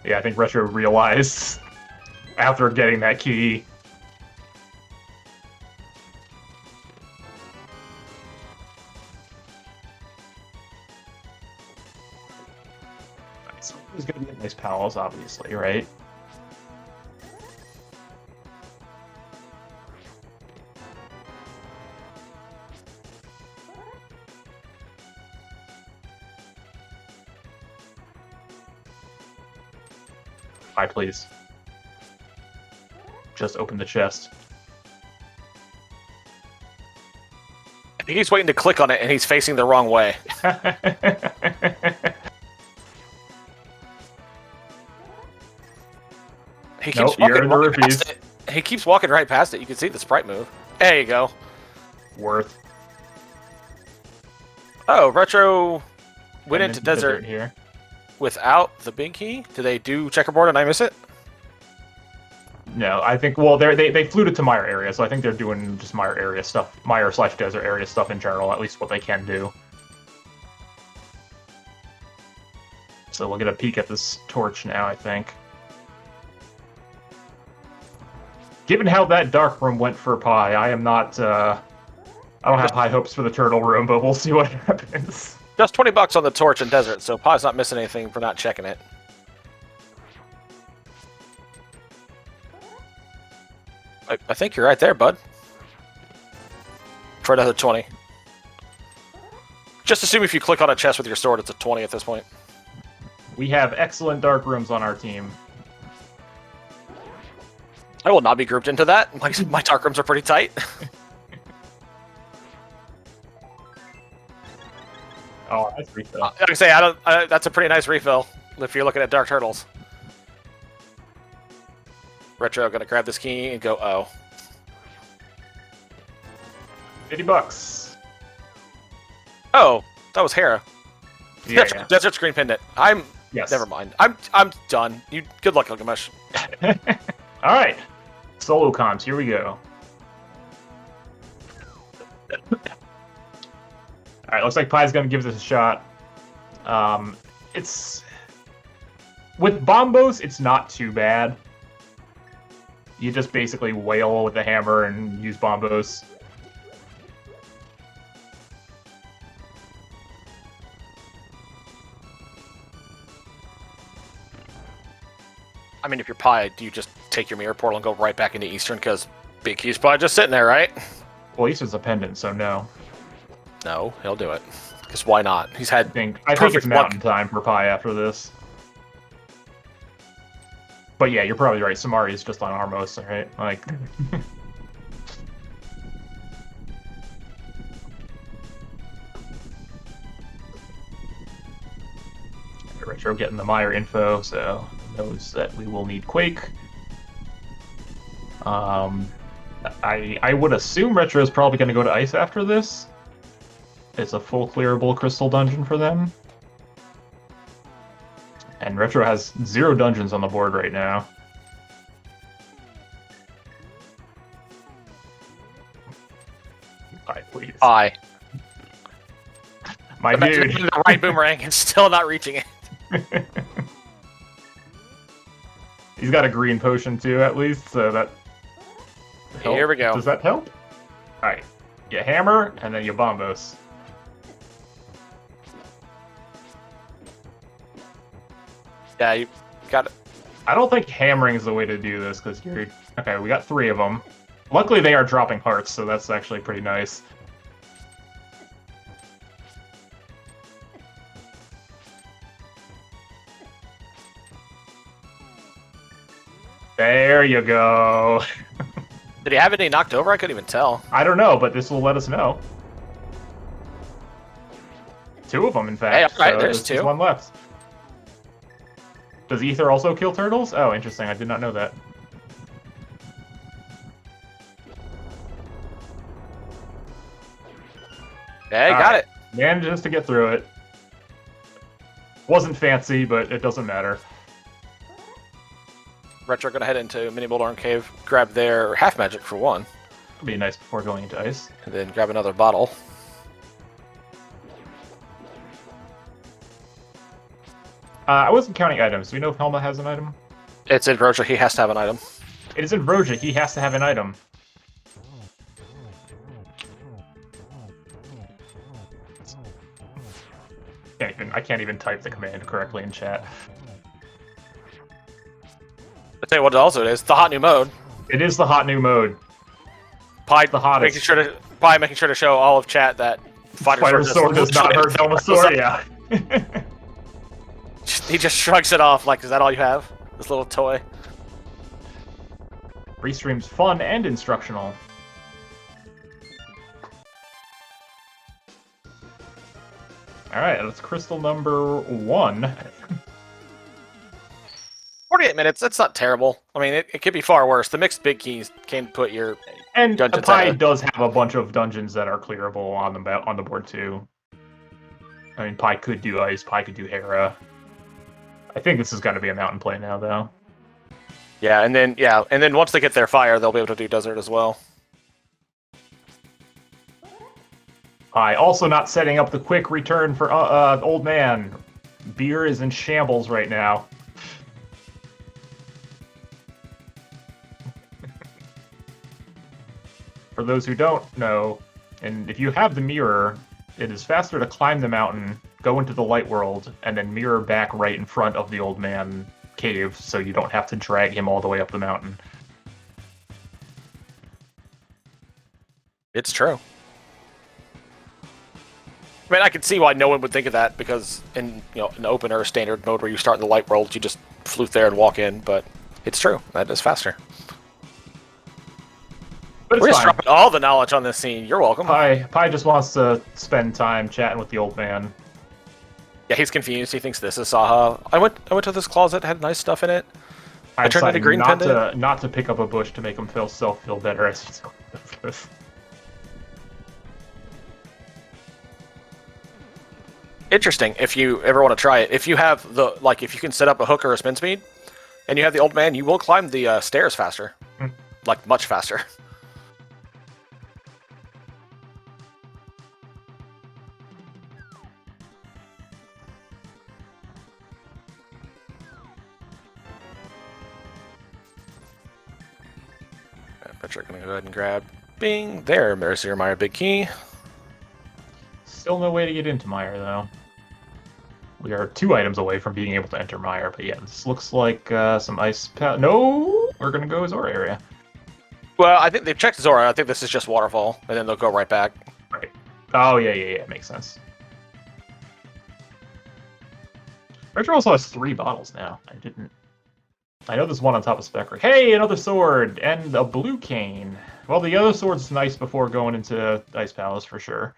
Yeah, I think Retro realized after getting that key. So there's going to be a nice palace, obviously, right? Hi, please. Just open the chest. I think he's waiting to click on it, and he's facing the wrong way. He keeps Nope, you're in the walking past rupees. it. He keeps walking right past it. You can see the sprite move. There you go. Worth. Oh, Retro went And into then desert here. without the big key. Did they do checkerboard and I miss it? No, I think, well, they flew to Mire area, so I think they're doing just Mire area stuff, Mire/desert area stuff in general, at least what they can do. So we'll get a peek at this torch now, I think. Given how that dark room went for Pi, I am not, I don't have high hopes for the turtle room, but we'll see what happens. Just $20 on the torch and desert, so Pi's not missing anything for not checking it. I think you're right there, bud. For another 20. Just assume if you click on a chest with your sword, it's a 20 at this point. We have excellent dark rooms on our team. I will not be grouped into that. My dark rooms are pretty tight. Oh, nice refill. Like I say, that's a pretty nice refill if you're looking at dark turtles. Retro gonna grab this key and go, oh. $50. Oh, that was Hera. Yeah, Desert screen pendant. Yes. Never mind. I'm done. Good luck, Gilgamesh. All right. Solo comms, here we go. All right, looks like Pi's gonna give this a shot. It's with bombos, it's not too bad. You just basically wail with the hammer and use bombos. I mean, if you're Pi, do you just take your mirror portal and go right back into Eastern? Because Big Key's probably just sitting there, right? Well, Eastern's a pendant, so no. No, he'll do it. Because why not? He's had. I think it's mountain time for Pi after this. But yeah, you're probably right. Samari is just on Armos, right? Like. Retro getting the Mire info, so knows that we will need Quake. I would assume Retro is probably going to go to Ice after this. It's a full clearable crystal dungeon for them. And Retro has 0 dungeons on the board right now. Bye, please. Bye. My dude. The right boomerang and still not reaching it. He's got a green potion too, at least, so that. Here we go. Does that help? All right, you hammer and then you bombos. Yeah, you got it. I don't think hammering is the way to do this because you're okay. We got 3 of them. Luckily, they are dropping hearts, so that's actually pretty nice. There you go. Did he have any knocked over? I couldn't even tell. I don't know, but this will let us know. 2 of them, in fact. Hey, all right, so there's 2. 1 left. Does Ether also kill turtles? Oh, interesting. I did not know that. Hey, got it. Manages to get through it. Wasn't fancy, but it doesn't matter. Retro gonna head into Mini Boulder Cave, grab their half magic for 1. It'd be nice before going into ice. And then grab another bottle. I wasn't counting items. Do we know if Helma has an item? It's in Roja, he has to have an item. It is in Roja. He has to have an item. I can't even type the command correctly in chat. I'll tell you what also it is, the hot new mode. It is the hot new mode. Pi the hottest. Making sure to show all of chat that Fighter Sword does not hurt Helma's Sword, yeah. He just shrugs it off like, is that all you have? This little toy? Restream's fun and instructional. Alright, that's crystal number 1. 48 minutes, that's not terrible. I mean, it could be far worse. The mixed big keys can put your and dungeons Pi does have a bunch of dungeons that are clearable on the board too. I mean, Pi could do Ice, Pi could do Hera. I think this has got to be a mountain play now, though. Yeah, and then once they get their fire, they'll be able to do desert as well. Also not setting up the quick return for old man. Beer is in shambles right now. For those who don't know, and if you have the mirror, it is faster to climb the mountain, go into the light world, and then mirror back right in front of the old man cave, so you don't have to drag him all the way up the mountain. It's true. I mean, I can see why no one would think of that, because in an open or standard mode where you start in the light world, you just flute there and walk in, but it's true. That is faster. But We're it's just fine. dropping all the knowledge on this scene. You're welcome. Pi just wants to spend time chatting with the old man. Yeah, he's confused. He thinks this is Saha. I went to this closet, had nice stuff in it. I turned into green pendant. Not to pick up a bush to make him feel better as he's going through this. Interesting. If you ever want to try it, if you have if you can set up a hook or a spin speed, and you have the old man, you will climb the stairs faster, like much faster. I bet you're gonna go ahead and grab. Bing there. There's your Maya big key. Still no way to get into Meyer though. We are 2 items away from being able to enter Meyer, but yeah, this looks like some ice. No, we're gonna go Zora area. Well, I think they've checked Zora. I think this is just waterfall, and then they'll go right back. Right. Oh yeah, makes sense. Retro also has 3 bottles now. I know there's one on top of Spectre. Hey, another sword and a blue cane. Well, the other sword's nice before going into Ice Palace for sure.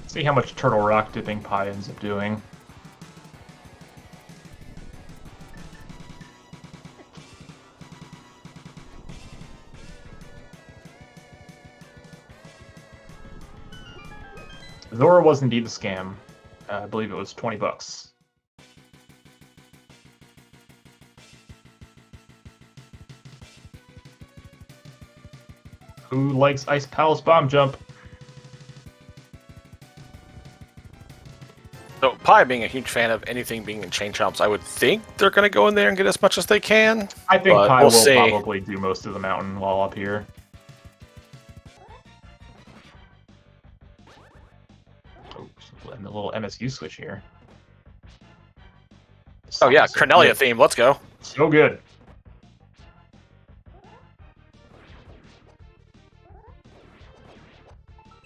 See how much turtle rock dipping Pi ends up doing. Zora was indeed a scam. I believe it was $20. Who likes Ice Palace bomb jump? So, Pi being a huge fan of anything being in chain chomps, I would think they're going to go in there and get as much as they can. I think Pi we'll will see. probably do most of the mountain while up here. Oh, and the little MSU switch here. Oh yeah, Cornelia theme, let's go. So good.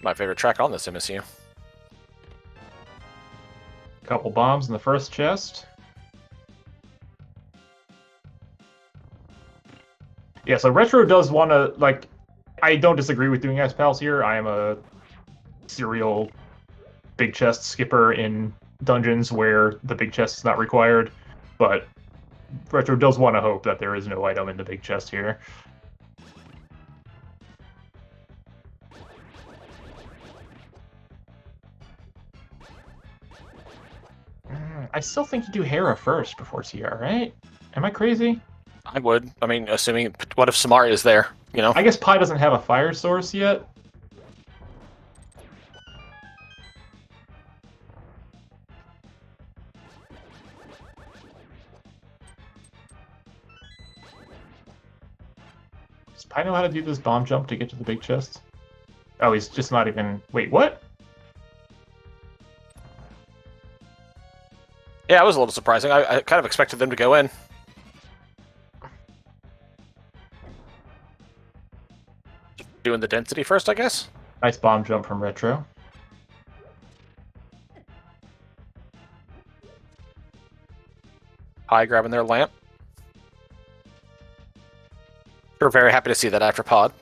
My favorite track on this MSU. Couple bombs in the first chest. Yeah, so Retro does want to, like, I don't disagree with doing Ice Palace here. I am a serial big chest skipper in dungeons where the big chest is not required, but Retro does want to hope that there is no item in the big chest here. I still think you do Hera first before CR, right? Am I crazy? I would. I mean, assuming, what if Samari is there, you know? I guess Pi doesn't have a fire source yet. Does Pi know how to do this bomb jump to get to the big chest? Oh, he's just not even... Wait, what? Yeah, it was a little surprising. I kind of expected them to go in. Doing the density first, I guess? Nice bomb jump from Retro. Pi grabbing their lamp. We're very happy to see that after pod.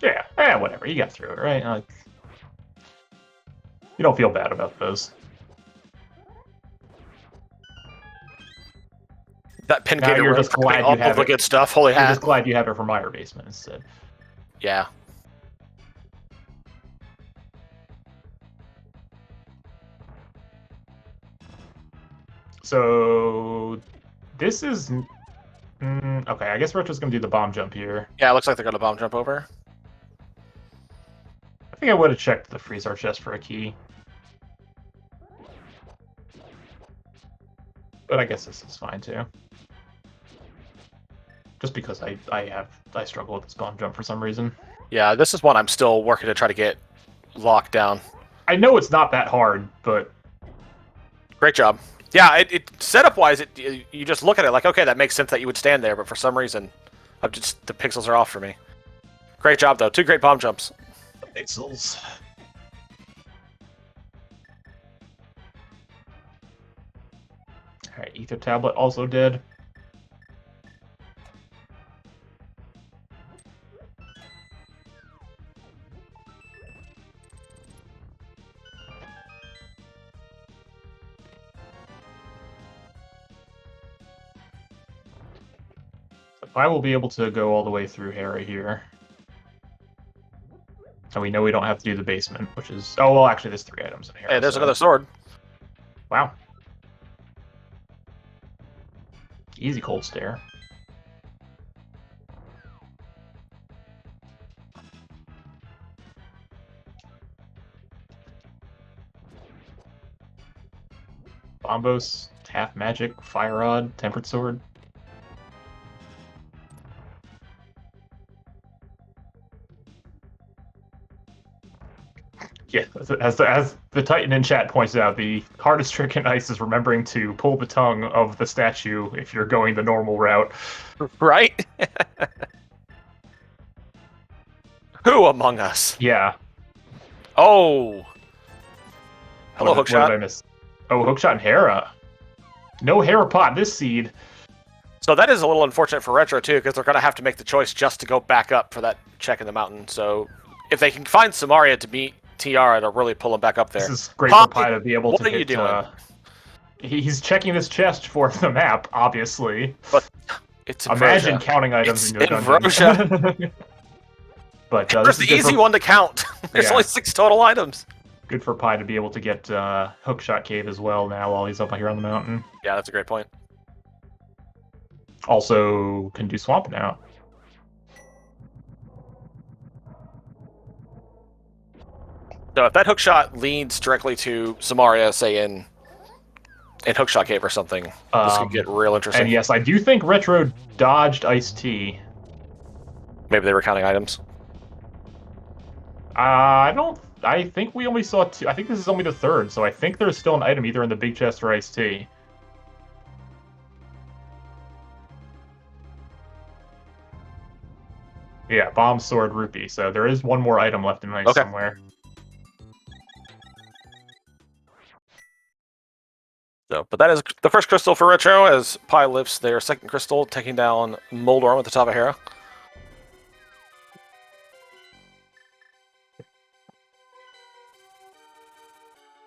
Yeah, whatever. You got through it, right? Like, you don't feel bad about those. That pin Now gator you're room just glad all you have the it. good stuff. Holy You're hat. just glad you have it for Meyer Basement instead. Yeah. So this is okay. I guess Retro's gonna do the bomb jump here. Yeah, it looks like they're gonna bomb jump over. I think I would have checked the freezer chest for a key, but I guess this is fine too. Just because I struggle with this bomb jump for some reason. Yeah, this is one I'm still working to try to get locked down. I know it's not that hard, but Great job. Yeah, it setup-wise, you just look at it like, okay, that makes sense that you would stand there, but for some reason, the pixels are off for me. Great job, though. 2 great bomb jumps. pixels. All right, Ether Tablet also dead. I will be able to go all the way through Hera here. And we know we don't have to do the basement, which is... Oh, well, actually, there's 3 items in here. Hey, there's another sword. Wow. Easy cold stare. Bombos, half magic, fire rod, tempered sword. Yeah, as the Titan in chat points out, the hardest trick in Ice is remembering to pull the tongue of the statue if you're going the normal route. Right? Who among us? Yeah. Oh! Hello, What did I Hookshot. miss? Oh, Hookshot and Hera. No Hera pot this seed. So that is a little unfortunate for Retro, too, because they're going to have to make the choice just to go back up for that check in the mountain. So if they can find Samaria to beat Tiara, it'll really pull him back up there. This is great Pop, for Pi to be able what to are hit, you doing? He's checking this chest for the map, obviously. But it's Imagine Ambrosia. counting items It's in your Ambrosia. dungeon. But There's the easy one to count. There's Yeah. only 6 total items. Good for Pi to be able to get Hookshot Cave as well now while he's up here on the mountain. Yeah, that's a great point. Also can do Swamp now. So if that hookshot leads directly to Samaria, say in Hookshot Cave or something, this could get real interesting. And yes, I do think Retro dodged Ice-T. Maybe they were counting items. I think we only saw 2. I think this is only the 3rd, so I think there's still an item either in the big chest or Ice-T. Yeah, bomb, sword, rupee. So there is one more item left in Ice somewhere. So, but that is the first crystal for Retro as Pi lifts their second crystal, taking down Moldorm at the top of Hera.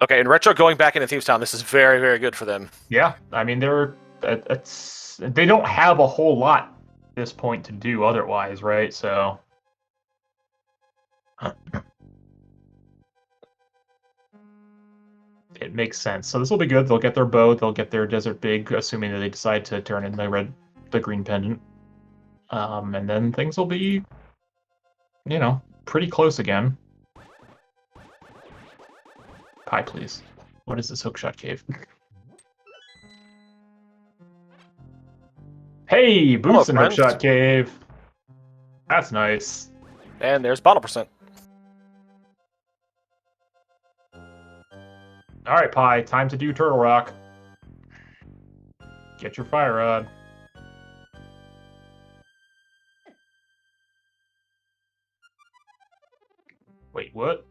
Okay, and Retro going back into Thieves Town, this is very, very good for them. Yeah, I mean they don't have a whole lot at this point to do otherwise, right? So it makes sense. So this will be good. They'll get their bow, they'll get their Desert Big, assuming that they decide to turn in the green pendant. And then things will be, pretty close again. Pi, please. What is this Hookshot Cave? Hey, boots in Hookshot Cave. That's nice. And there's bottle percent. All right, Pi, time to do Turtle Rock. Get your fire rod. Wait, what?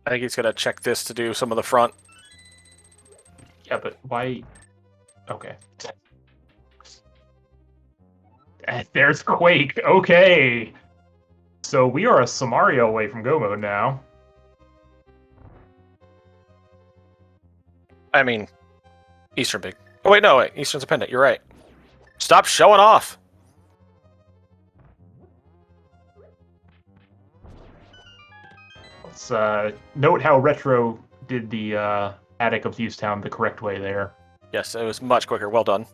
I think he's going to check this to do some of the front. Yeah, but why? Okay. There's Quake. Okay. So we are a Samaria away from go mode now. I mean, Eastern big. Oh, wait, no, wait. Eastern's a pendant. You're right. Stop showing off. Let's note how Retro did the Attic of Thieves Town the correct way there. Yes, it was much quicker. Well done.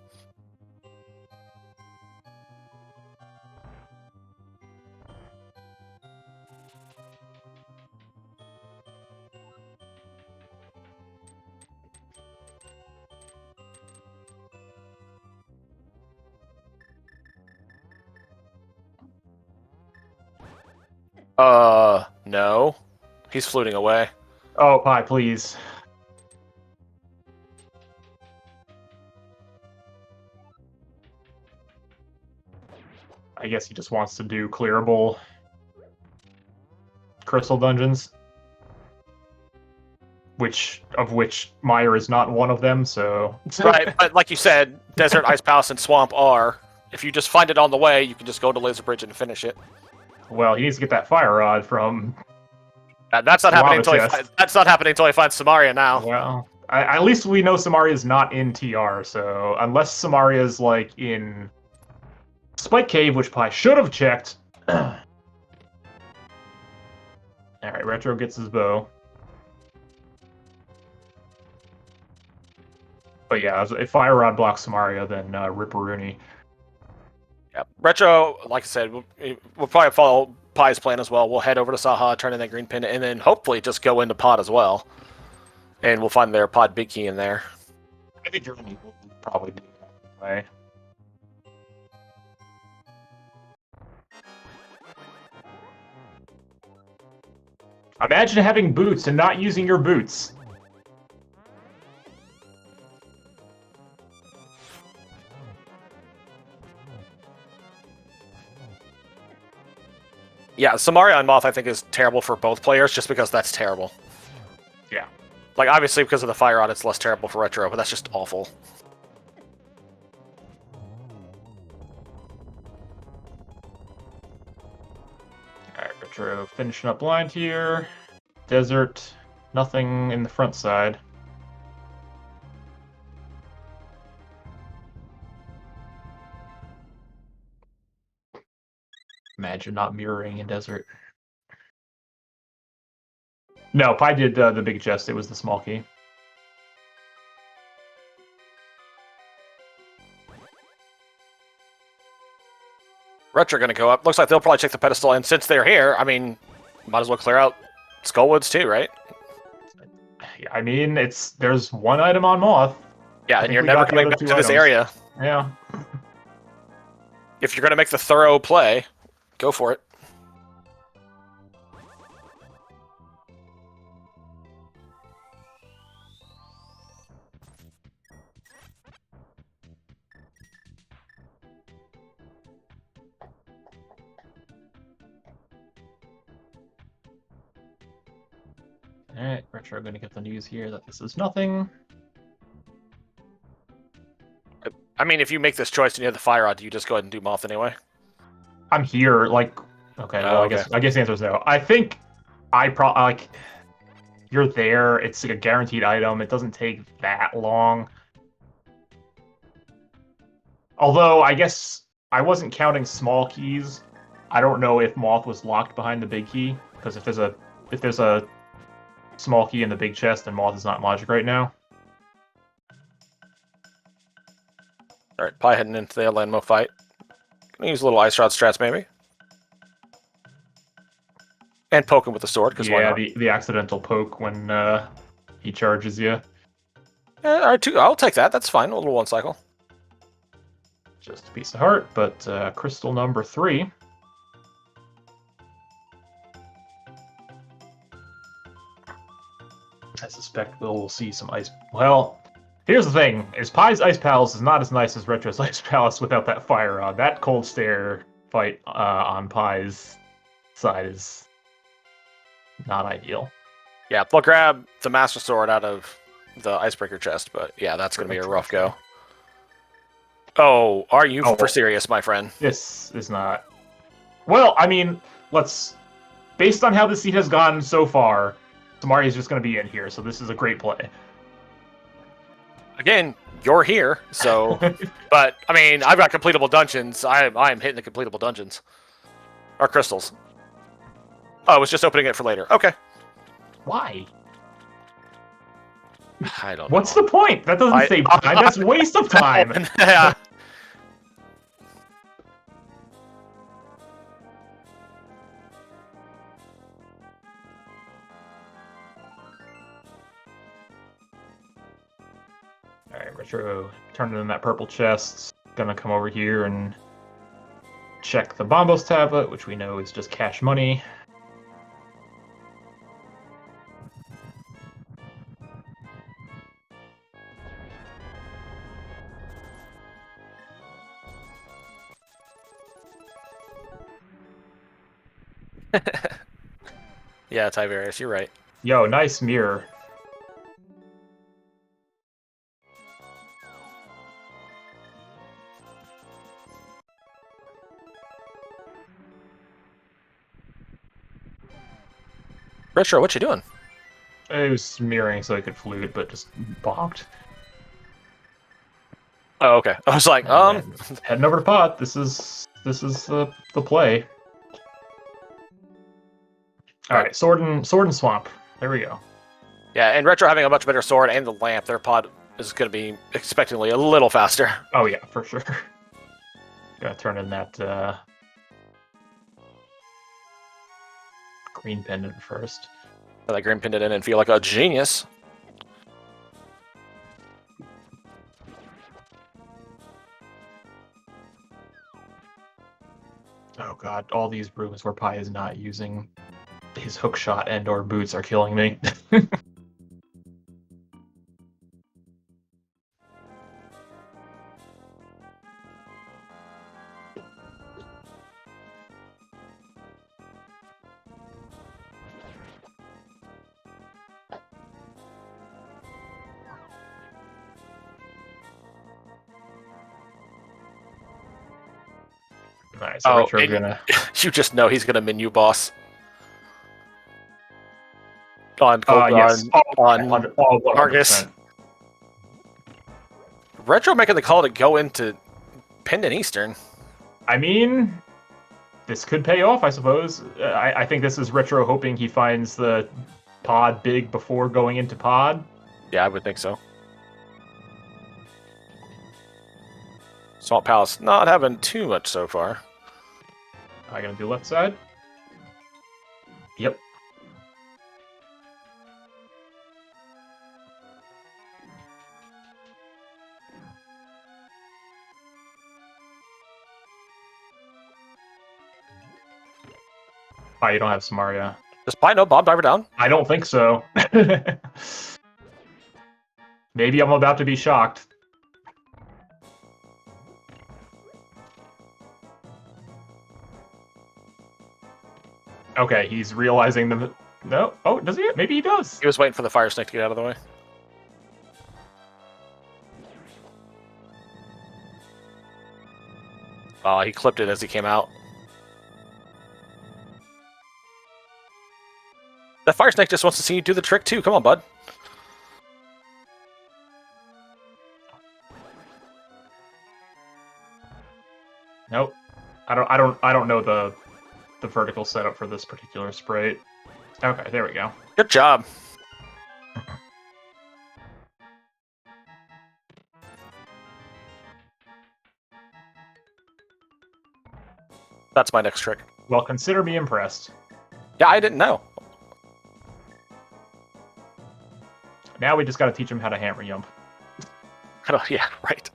No. He's fluting away. Oh, Pi, please. I guess he just wants to do clearable crystal dungeons. Which Meyer is not one of them, so... Right, but like you said, Desert, Ice Palace, and Swamp are. If you just find it on the way, you can just go to Laser Bridge and finish it. Well, he needs to get that fire rod from... That's not happening until he finds Samaria now. Well, at least we know Samaria's not in TR, so unless Samaria's, like, in Spike Cave, which Pi should have checked. Alright, Retro gets his bow. But yeah, if Fire Rod blocks Samaria, then Ripperoonie. Yeah, Retro, like I said, we'll probably follow Pi's plan as well. We'll head over to SaHa, turn in that green pin, and then hopefully just go into Pod as well. And we'll find their Pod big key in there. I think Germany will probably do that way. Imagine having boots and not using your boots. Yeah, Samaria on Moth I think is terrible for both players just because that's terrible. Yeah. Like, obviously because of the Fire Rod it's less terrible for Retro, but that's just awful. Alright, Retro finishing up blind here. Desert, nothing in the front side. Imagine not mirroring in Desert. No, Pi did the big chest. It was the small key. Retro gonna go up. Looks like they'll probably check the pedestal, and since they're here, I mean, might as well clear out Skullwoods too, right? I mean, there's one item on Moth. Yeah, and you're never coming back to this area. Yeah. If you're gonna make the thorough play, go for it. Alright, Retro going to get the news here that this is nothing. I mean, if you make this choice and you have the Fire Rod, do you just go ahead and do Moth anyway? I'm here, like... Okay, well, okay. I guess the answer is no. I think like... You're there, it's like a guaranteed item, it doesn't take that long. Although, I guess I wasn't counting small keys. I don't know if Moth was locked behind the big key, because if there's a small key in the big chest, then Moth is not in logic right now. Alright, Pi heading into the Landmo fight. Gonna use a little Ice Rod strats, maybe. And poke him with the sword, because why not? the accidental poke when he charges you. Alright, I'll take that. That's fine. A little one cycle. Just a piece of heart, but crystal number 3. I suspect we'll see some ice... Well, here's the thing, is Pi's Ice Palace is not as nice as Retro's Ice Palace without that Fire Rod. That Cold Stare fight on Pi's side is not ideal. Yeah, they'll grab the Master Sword out of the Icebreaker chest, but yeah, that's going to be a rough go. Oh, are you for serious, my friend? This is not... Well, I mean, based on how the seed has gone so far, Samari is just going to be in here, so this is a great play. Again, you're here, so. But I mean, I've got completable dungeons. I'm hitting the completable dungeons. Or crystals. Oh, I was just opening it for later. Okay. Why? I don't know. What's the point? That doesn't save time. That's waste of time. Yeah. Alright, Retro turning in that purple chest. Gonna come over here and check the Bombos tablet, which we know is just cash money. Yeah, Tiberius, you're right. Yo, nice mirror. Retro, what you doing? It was mirroring so I could flute, but just bonked. Oh, okay. I was like, Heading over to pot. This is the play. All right, sword and swamp. There we go. Yeah, and Retro having a much better sword and the lamp, their pod is going to be expectedly a little faster. Oh yeah, for sure. Gotta turn in that green pendant first. That green pendant in and feel like a genius. Oh god, all these rooms where Pi is not using his hook shot and or boots are killing me. Nice. So Retro gonna... You just know he's going to menu boss. On yes. on Argus. Retro making the call to go into Pendant Eastern. I mean, this could pay off, I suppose. I think this is Retro hoping he finds the pod big before going into pod. Yeah, I would think so. Swamp Palace not having too much so far. I gonna do left side? Yep. Oh, you don't have Samaria. Does Pi know Bomb Diver down? I don't think so. Maybe I'm about to be shocked. Okay, he's realizing the... No? Oh, does he? Maybe he does. He was waiting for the Fire Snake to get out of the way. Oh, he clipped it as he came out. That Fire Snake just wants to see you do the trick too. Come on, bud. Nope. I don't know the vertical setup for this particular sprite. Okay, there we go. Good job. That's my next trick. Well, consider me impressed. Yeah, I didn't know. Now we just got to teach him how to hammer jump. Yeah, right.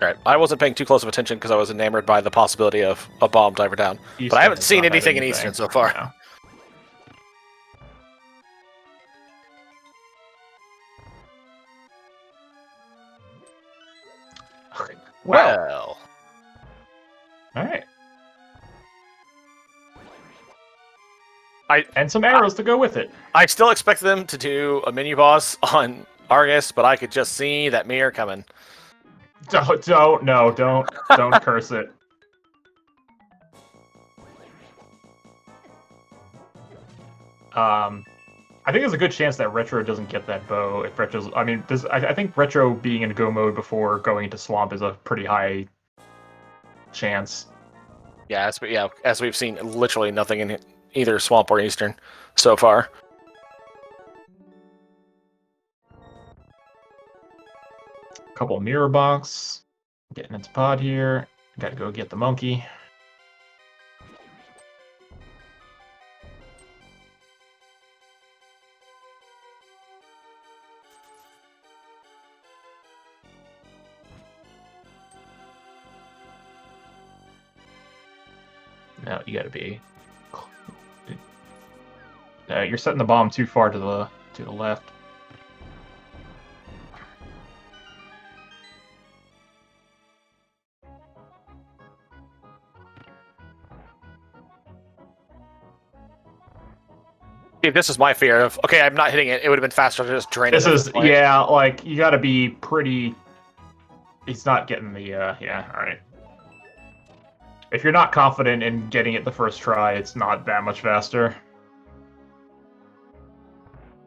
Alright, I wasn't paying too close of attention because I was enamored by the possibility of a bomb diver down. Eastern but I haven't seen not anything in Eastern so far. No. Well. Alright. And some arrows to go with it. I still expect them to do a mini boss on Argus, but I could just see that mirror coming. Don't curse it. I think there's a good chance that Retro doesn't get that bow if Retro's. I mean, I think Retro being in go mode before going into Swamp is a pretty high chance. Yeah, as we've seen, literally nothing in either Swamp or Eastern so far. Couple mirror box, getting into pod here. Gotta go get the monkey. No, you gotta be. You're setting the bomb too far to the left. See, this is my fear of. Okay, I'm not hitting it. It would have been faster to just drain it. This is like you gotta be pretty. He's not getting the yeah. All right. If you're not confident in getting it the first try, it's not that much faster.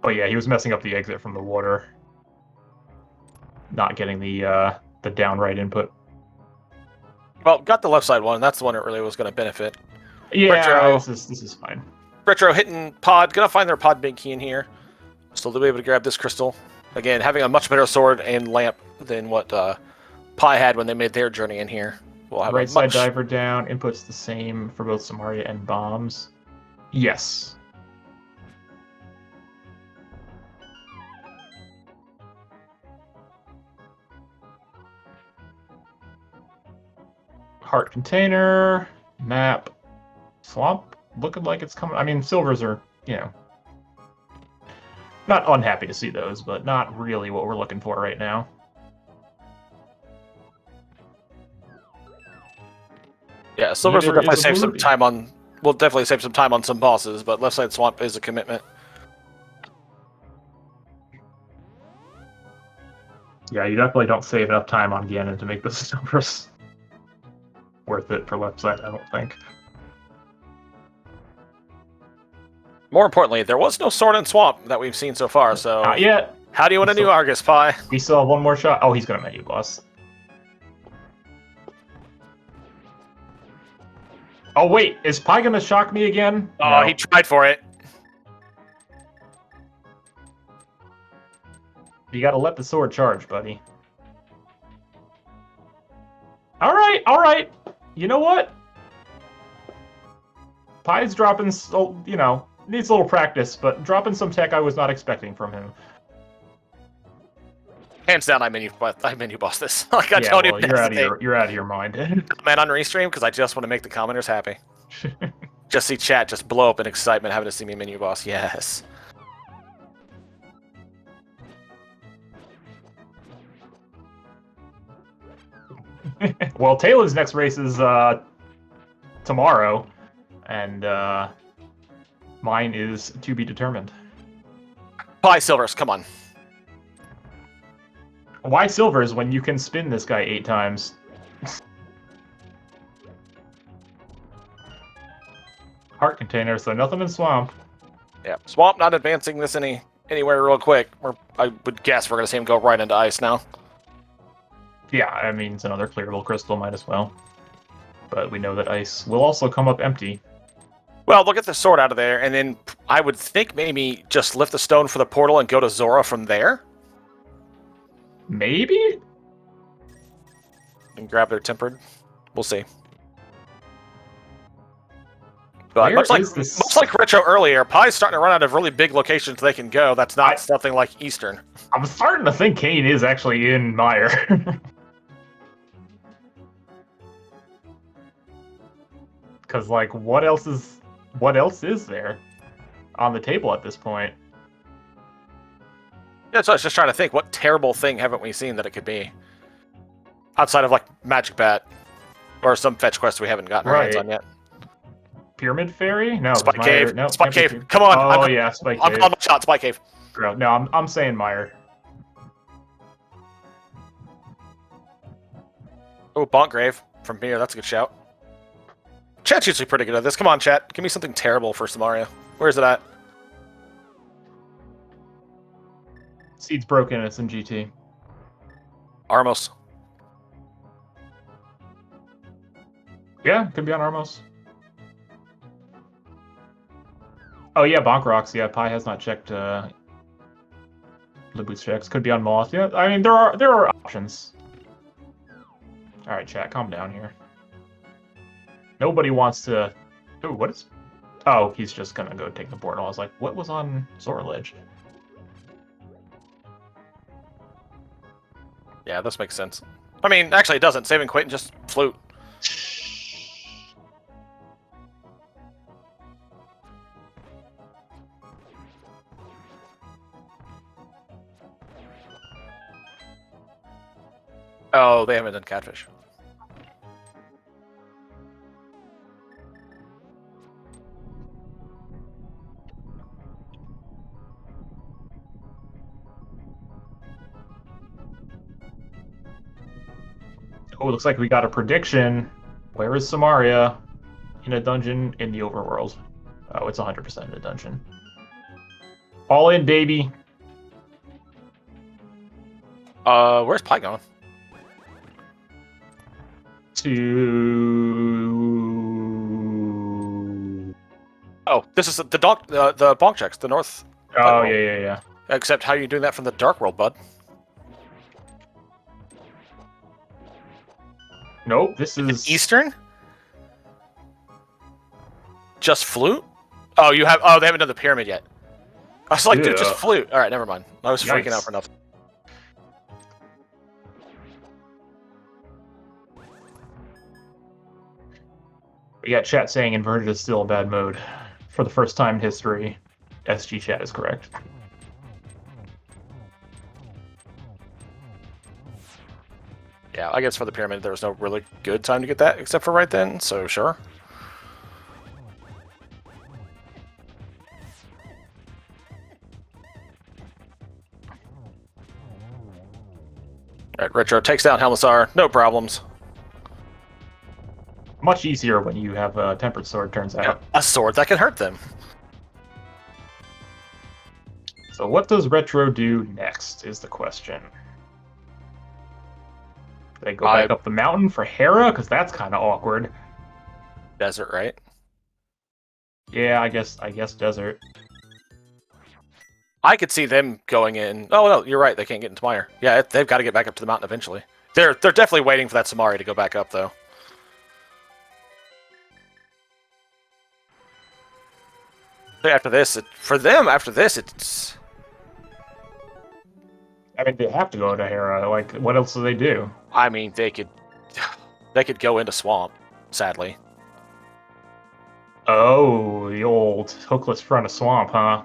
Oh yeah, he was messing up the exit from the water. Not getting the downright input. Well, got the left side one. That's the one that really was going to benefit. Yeah, Retro. This is fine. Retro hitting pod. Gonna find their pod big key in here. So they'll be able to grab this crystal. Again, having a much better sword and lamp than what Pi had when they made their journey in here. We'll have Right side diver down. Input's the same for both Samaria and bombs. Yes. Heart container, map, swamp, looking like it's coming. I mean, silvers are, not unhappy to see those, but not really what we're looking for right now. Yeah, silvers will definitely save some time on. We'll definitely save some time on some bosses, but left side swamp is a commitment. Yeah, you definitely don't save enough time on Ganon to make the silvers worth it for left side, I don't think. More importantly, there was no sword and swamp that we've seen so far, so... Not yet. How do you want to do Argus, Pi? We still have one more shot. Oh, he's going to menu boss. Oh, wait. Is Pi going to shock me again? Oh, no. He tried for it. You got to let the sword charge, buddy. All right. You know what? Pi's dropping, needs a little practice, but dropping some tech I was not expecting from him. Hands down, I menu boss this. Like I Yeah, don't well, even you're out of your mind. Man on restream because I just want to make the commenters happy. Just see chat just blow up in excitement having to see me menu boss. Yes. Well, Taylor's next race is tomorrow, and mine is to be determined. Pi silvers, come on. Why silvers when you can spin this guy 8 times? Heart container, so nothing in swamp. Yeah, swamp not advancing this anywhere real quick. I would guess we're gonna see him go right into ice now. Yeah, I mean it's another clearable crystal, might as well. But we know that ice will also come up empty. Well, look at the sword out of there, and then I would think maybe just lift the stone for the portal and go to Zora from there. Maybe? And grab their tempered. We'll see. But much like Retro earlier, Pi's starting to run out of really big locations they can go. That's not something like Eastern. I'm starting to think Kane is actually in Mire. Because, like, what else is there on the table at this point? Yeah, so I was just trying to think, what terrible thing haven't we seen that it could be? Outside of, like, Magic Bat. Or some fetch quest we haven't gotten our hands on yet. Pyramid Fairy? No. Spike Cave. No, Spike Cave. Come on. Oh, yeah, Spike Cave. I'm calling my shot, Spike Cave. No, I'm saying Mire. Oh, Bonk Grave from here. That's a good shout. Chat's usually pretty good at this. Come on, chat. Give me something terrible for Samaria. Where's it at? Seed's broken. It's in GT. Armos. Yeah, could be on Armos. Oh yeah, Bonk Rocks. Yeah, Pi has not checked Liboots checks. Could be on Moth. Yeah, I mean there are options. All right, chat, calm down here. Nobody wants to. Ooh, what is? Oh, he's just gonna go take the board. I was like, what was on Sorledge? Yeah, this makes sense. I mean, actually, it doesn't. Save and quit and just flute. Oh, they haven't done catfish. Oh, it looks like we got a prediction. Where is Samaria? In a dungeon in the overworld. Oh, it's 100% in a dungeon. All in, baby. Where's Pi going? To. Oh, this is the bonk checks, the north. Oh, yeah. Except how are you doing that from the dark world, bud? Nope, this is Eastern? Just flute? Oh, you have. Oh, they haven't done the pyramid yet. I was like, dude, just flute. All right, never mind. I was freaking out for nothing. We got chat saying inverted is still a bad mode. For the first time in history, SG chat is correct. Yeah, I guess for the pyramid, there was no really good time to get that, except for right then, so sure. Alright, Retro takes down Helmasar, no problems. Much easier when you have a tempered sword, turns out. A sword that can hurt them. So what does Retro do next, is the question. Do they go back up the mountain for Hera? Because that's kind of awkward. Desert, right? Yeah, I guess desert. I could see them going in. Oh no, you're right. They can't get into Mire. Yeah, they've got to get back up to the mountain eventually. They're definitely waiting for that Samari to go back up, though. After this, it's. I mean, they have to go to Hera. Like, what else do they do? I mean, they could go into Swamp. Sadly. Oh, the old hookless front of Swamp, huh?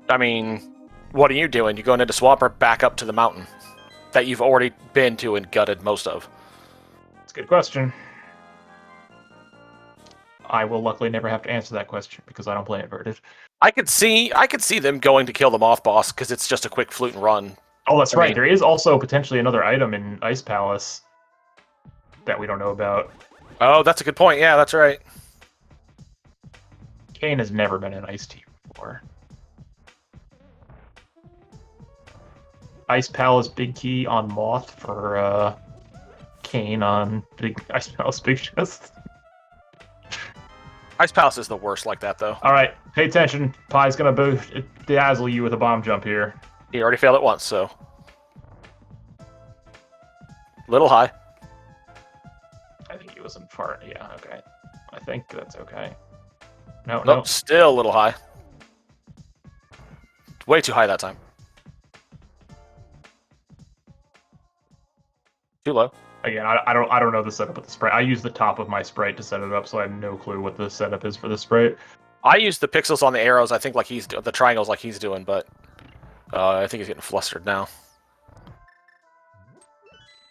I mean, what are you doing? You going into Swamp or back up to the mountain that you've already been to and gutted most of? That's a good question. I will luckily never have to answer that question because I don't play inverted. I could see them going to kill the Moth Boss because it's just a quick flute and run. Oh, that's right. There is also potentially another item in Ice Palace that we don't know about. Oh, that's a good point. Yeah, that's right. Kane has never been an Ice team before. Ice Palace Big Key on Moth for Kane on Big Ice Palace Big Chest. Ice Palace is the worst like that, though. All right, pay attention. Pie's gonna dazzle you with a bomb jump here. He already failed it once, so. Little high. I think he was in far. Yeah, okay. I think that's okay. No, nope, no. Still a little high. Way too high that time. Too low. Again, I don't know the setup of the sprite. I use the top of my sprite to set it up, so I have no clue what the setup is for the sprite. I use the pixels on the arrows. I think like the triangles like he's doing, but I think he's getting flustered now.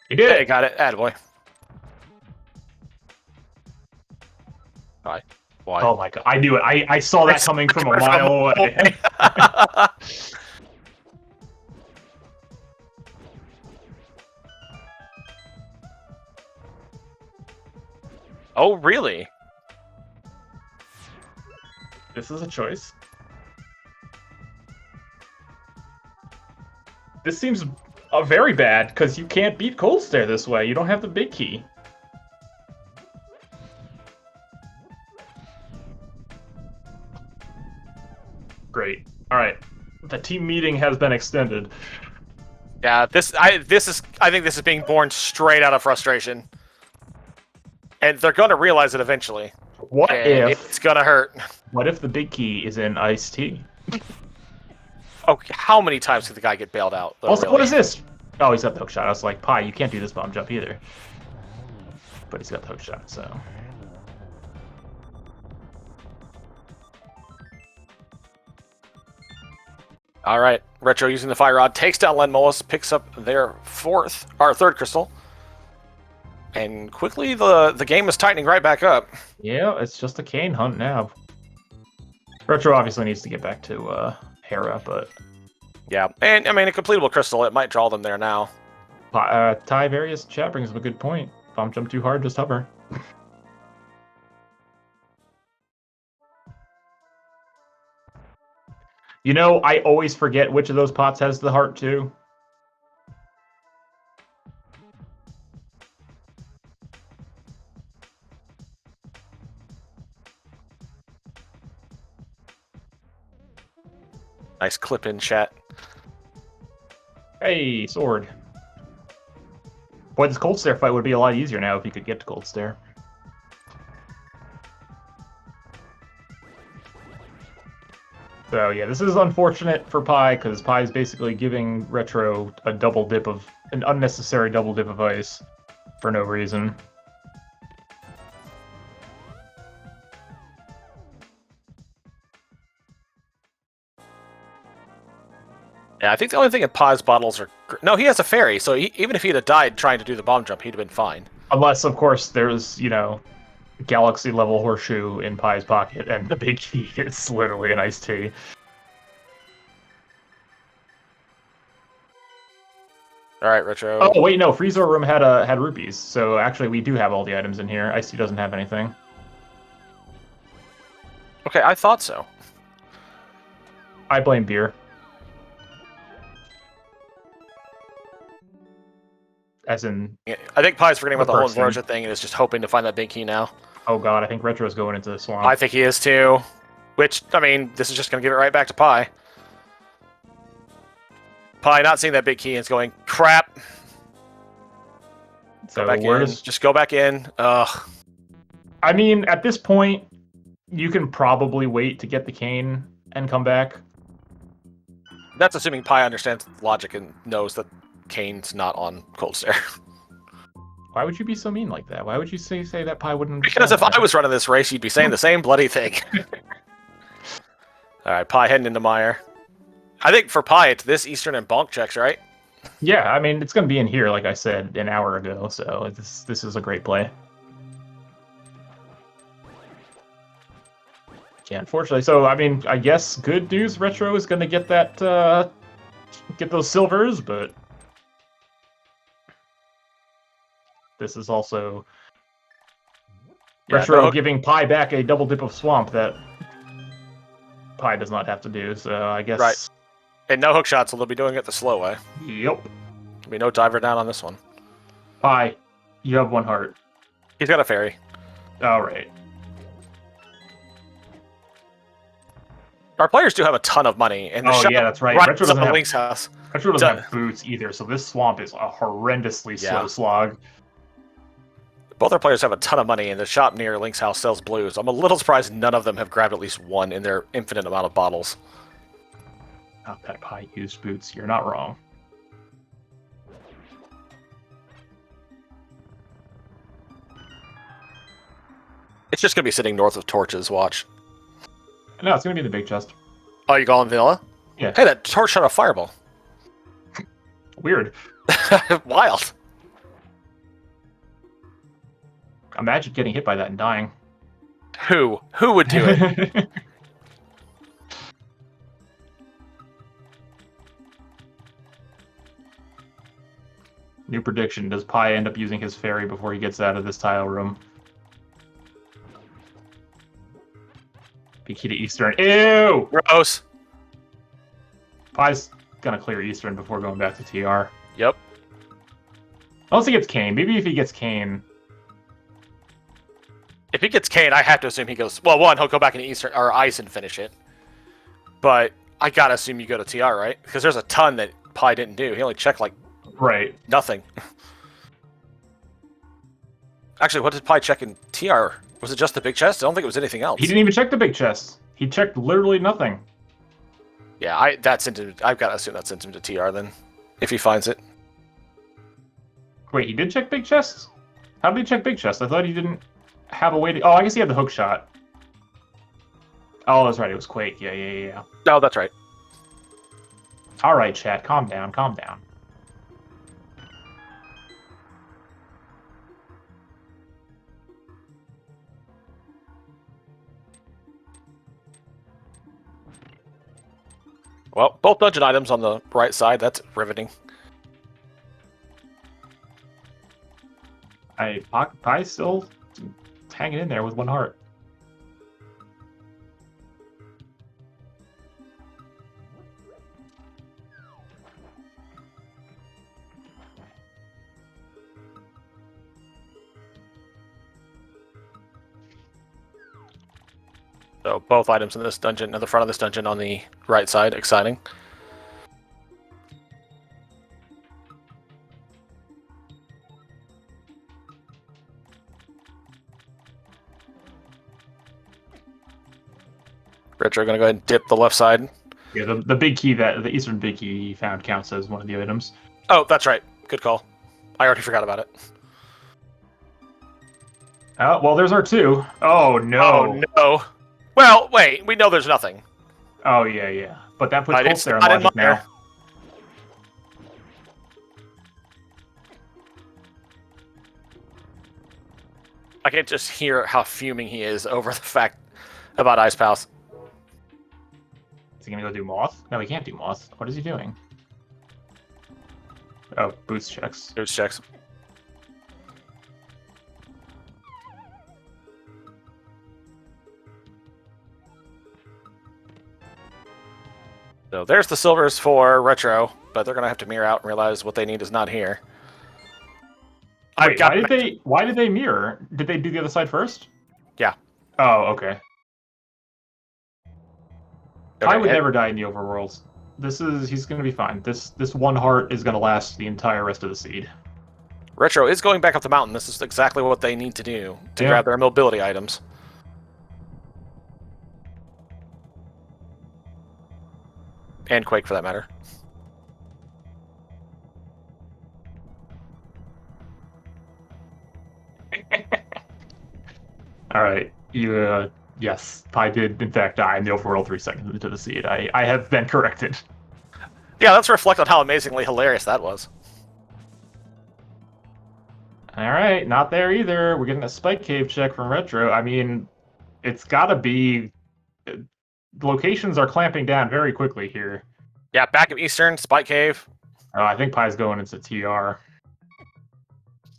He did. Hey, got it. Attaboy. Why? Oh my god! I knew it. I saw that coming from a mile away. Oh, really? This is a choice. This seems very bad, because you can't beat Cold Stare this way. You don't have the big key. Great. All right. The team meeting has been extended. Yeah, I think this is being born straight out of frustration. And they're going to realize it eventually. What and if... It's going to hurt. What if the big key is in iced tea? Oh, how many times did the guy get bailed out? Though, Also, really? what is this? Oh, he's got the hook shot. I was like, Pi, you can't do this bomb jump either. But he's got the hook shot, so... All right, Retro using the fire rod takes down Len Mullis, picks up their third crystal, and quickly the game is tightening right back up. Yeah, it's just a cane hunt now. Retro obviously needs to get back to Hera, but yeah, and I mean a completable crystal, it might draw them there now. Ty Various chat brings up a good point. Bomb jump too hard, just hover. You know, I always forget which of those pots has the heart, too. Nice clip in chat. Hey, sword. Boy, this Cold Stare fight would be a lot easier now if he could get to Cold Stare. So yeah, this is unfortunate for Pi, because Pi is basically giving Retro an unnecessary double dip of ice for no reason. Yeah, I think the only thing in Pi's bottles are... No, he has a fairy, so even if he'd have died trying to do the bomb jump, he'd have been fine. Unless, of course, there's, you know, galaxy-level horseshoe in Pi's pocket, and the big key is literally an iced tea. All right, Retro. Oh, wait, no, Freezer Room had rupees, so actually we do have all the items in here. Iced tea doesn't have anything. Okay, I thought so. I blame beer. As in... I think Pi's forgetting about the whole person. Ambrosia thing and is just hoping to find that big key now. Oh god, I think Retro's going into the swamp. I think he is too. Which, I mean, this is just going to give it right back to Pi. Pi not seeing that big key and is going, crap. So Go back in. Just go back in. Ugh. I mean, at this point, you can probably wait to get the cane and come back. That's assuming Pi understands logic and knows that Kane's not on Cold Stare. Why would you be so mean like that? Why would you say that Pi wouldn't understand Because if that? I was running this race, you'd be saying the same bloody thing. All right, Pi heading into Mire. I think for Pi, it's this Eastern and bonk checks, right? Yeah, I mean, it's going to be in here, like I said, an hour ago, so this is a great play. Yeah, unfortunately. So, I mean, I guess good news, Retro is going to get that, get those silvers, but this is also Retro giving Pi back a double dip of swamp that Pi does not have to do, so I guess... Right. And no hook shots, so they'll be doing it the slow way. Yep. There'll be no diver down on this one. Pi, you have one heart. He's got a fairy. All right. Our players do have a ton of money, and the shot yeah, that's right. right Retro doesn't have Link's house. Retro doesn't have boots either, so this swamp is a horrendously slow slog. Both our players have a ton of money, and the shop near Link's house sells blues. I'm a little surprised none of them have grabbed at least one in their infinite amount of bottles. Not that Pi used boots. You're not wrong. It's just going to be sitting north of Torches, watch. No, it's going to be the big chest. Oh, you calling vanilla? Yeah. Hey, that torch shot a fireball. Weird. Wild. Imagine getting hit by that and dying. Who? Who would do it? New prediction. Does Pi end up using his fairy before he gets out of this tile room? Big key to Eastern. Ew! Gross. Pi's gonna clear Eastern before going back to TR. Yep. Unless he gets Kane. Maybe if he gets Kane. If he gets Kane, I have to assume he goes. Well, one, he'll go back into Eastern or Ice and finish it. But I gotta assume you go to TR, right? Because there's a ton that Pi didn't do. He only checked like nothing. Actually, what did Pi check in TR? Was it just the big chest? I don't think it was anything else. He didn't even check the big chest. He checked literally nothing. Yeah, I've got to assume that sent him to TR then, if he finds it. Wait, he did check big chests? How did he check big chests? I thought he didn't have a way to... Oh, I guess he had the hook shot. Oh, that's right. It was Quake. Yeah. Oh, that's right. All right, chat. Calm down. Calm down. Well, both dungeon items on the right side. That's riveting. Pie's still hanging in there with one heart. So both items in this dungeon, at the front of this dungeon on the right side. Exciting. Retro gonna go ahead and dip the left side. Yeah, the big key the Eastern big key he found counts as one of the items. Oh, that's right. Good call. I already forgot about it. Oh, well, there's our two. Oh, no. Oh, no. Well, wait. We know there's nothing. Oh, yeah. But that puts Pulse there in logic now. I can just hear how fuming he is over the fact about Ice Palace. Is he going to go do Moth? No, he can't do Moth. What is he doing? Oh, boost checks. Boost checks. So there's the silvers for Retro, but they're going to have to mirror out and realize what they need is not here. Wait, why did they mirror? Did they do the other side first? Yeah. Oh, okay. I would never die in the overworld. He's going to be fine. This one heart is going to last the entire rest of the seed. Retro is going back up the mountain. This is exactly what they need to do to grab their mobility items. And Quake, for that matter. All right. Yes, Pi did, in fact, die in the overworld 3 seconds into the seed. I have been corrected. Yeah, let's reflect on how amazingly hilarious that was. All right, not there either. We're getting a Spike Cave check from Retro. I mean, it's got to be... Locations are clamping down very quickly here. Yeah, back of Eastern, Spike Cave. I think Pi's going into TR.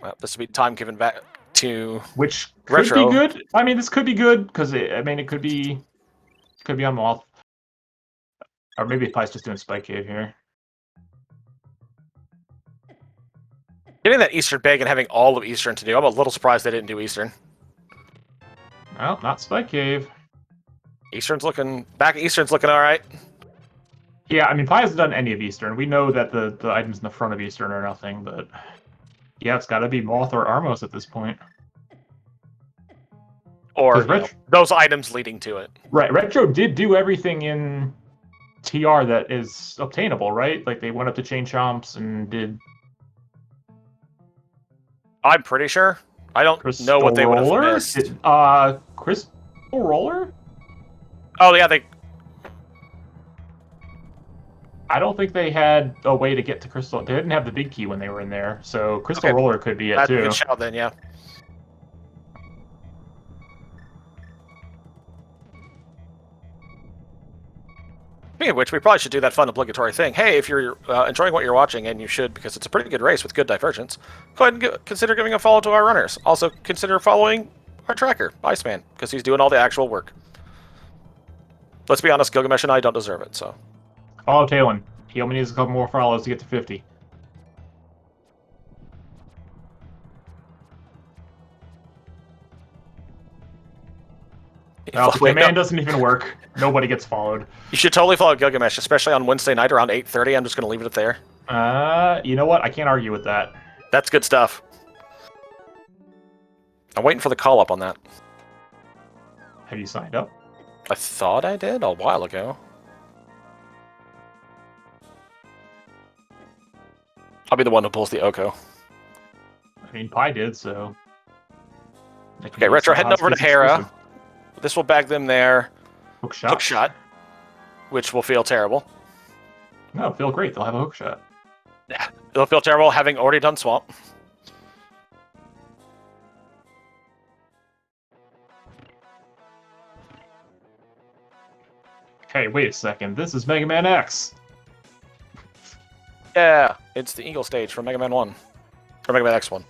Well, this would be time given back to which could Retro. Be good. I mean, this could be good because it could be on Moth, or maybe Pi's just doing Spike Cave here. Getting that Eastern big and having all of Eastern to do, I'm a little surprised they didn't do Eastern. Well, not Spike Cave. Eastern's looking all right. Yeah, I mean, Pi hasn't done any of Eastern. We know that the items in the front of Eastern are nothing, but yeah, it's got to be Moth or Armos at this point. Or those items leading to it. Right, Retro did do everything in TR that is obtainable, right? Like they went up to Chain Chomps and did... I'm pretty sure. I don't know what they would have missed. Crystal Roller? Oh, yeah, I don't think they had a way to get to Crystal. They didn't have the big key when they were in there, so Crystal Roller could be it too. That's a good shout then, yeah. Speaking of which, we probably should do that fun obligatory thing. Hey, if you're enjoying what you're watching, and you should because it's a pretty good race with good divergence, go ahead and consider giving a follow to our runners. Also, consider following our tracker, Iceman, because he's doing all the actual work. Let's be honest, Gilgamesh and I don't deserve it, so... Oh, Talon. He only needs a couple more follows to get to 50. No, the command doesn't even work. Nobody gets followed. You should totally follow Gilgamesh, especially on Wednesday night around 8:30. I'm just going to leave it there. You know what? I can't argue with that. That's good stuff. I'm waiting for the call up on that. Have you signed up? I thought I did a while ago. I'll be the one who pulls the Oko. I mean, Pi did, so... Okay, Retro, heading over to Hera. This will bag them their hook shot, which will feel terrible. No, feel great. They'll have a hook shot. Yeah, it'll feel terrible having already done Swamp. Hey, wait a second. This is Mega Man X. Yeah, it's the Eagle stage from Mega Man 1. Or Mega Man X1.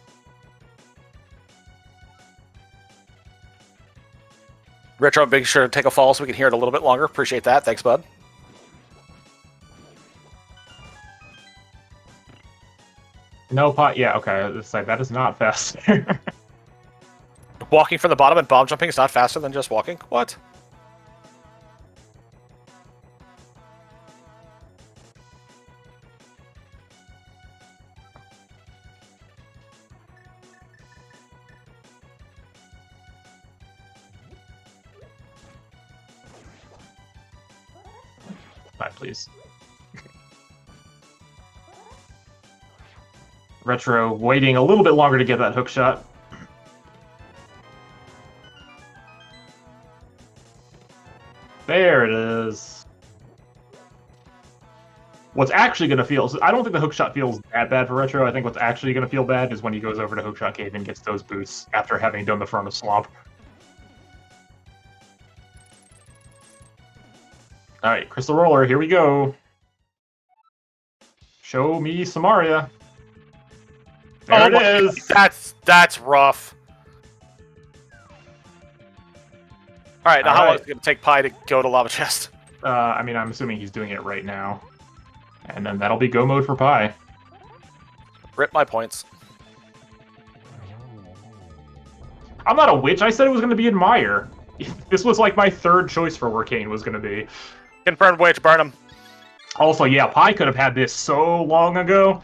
Retro, make sure to take a fall so we can hear it a little bit longer. Appreciate that. Thanks, bud. No pot. Yeah, okay. It's like, that is not fast. Walking from the bottom and bomb jumping is not faster than just walking? What? Bye, please. Retro waiting a little bit longer to get that hook shot. There it is. What's actually going to feel... I don't think the hookshot feels that bad for Retro. I think what's actually going to feel bad is when he goes over to Hookshot Cave and gets those boots after having done the front of Swamp. Alright, Crystal Roller, here we go. Show me Samaria. There it is. That's rough. Alright, now how long is it going to take Pi to go to Lava Chest? I mean, I'm assuming he's doing it right now. And then that'll be go mode for Pi. Rip my points. I'm not a witch. I said it was going to be Admire. This was like my third choice for where Kane was going to be. Confirmed witch, burn him. Also, yeah, Pi could have had this so long ago.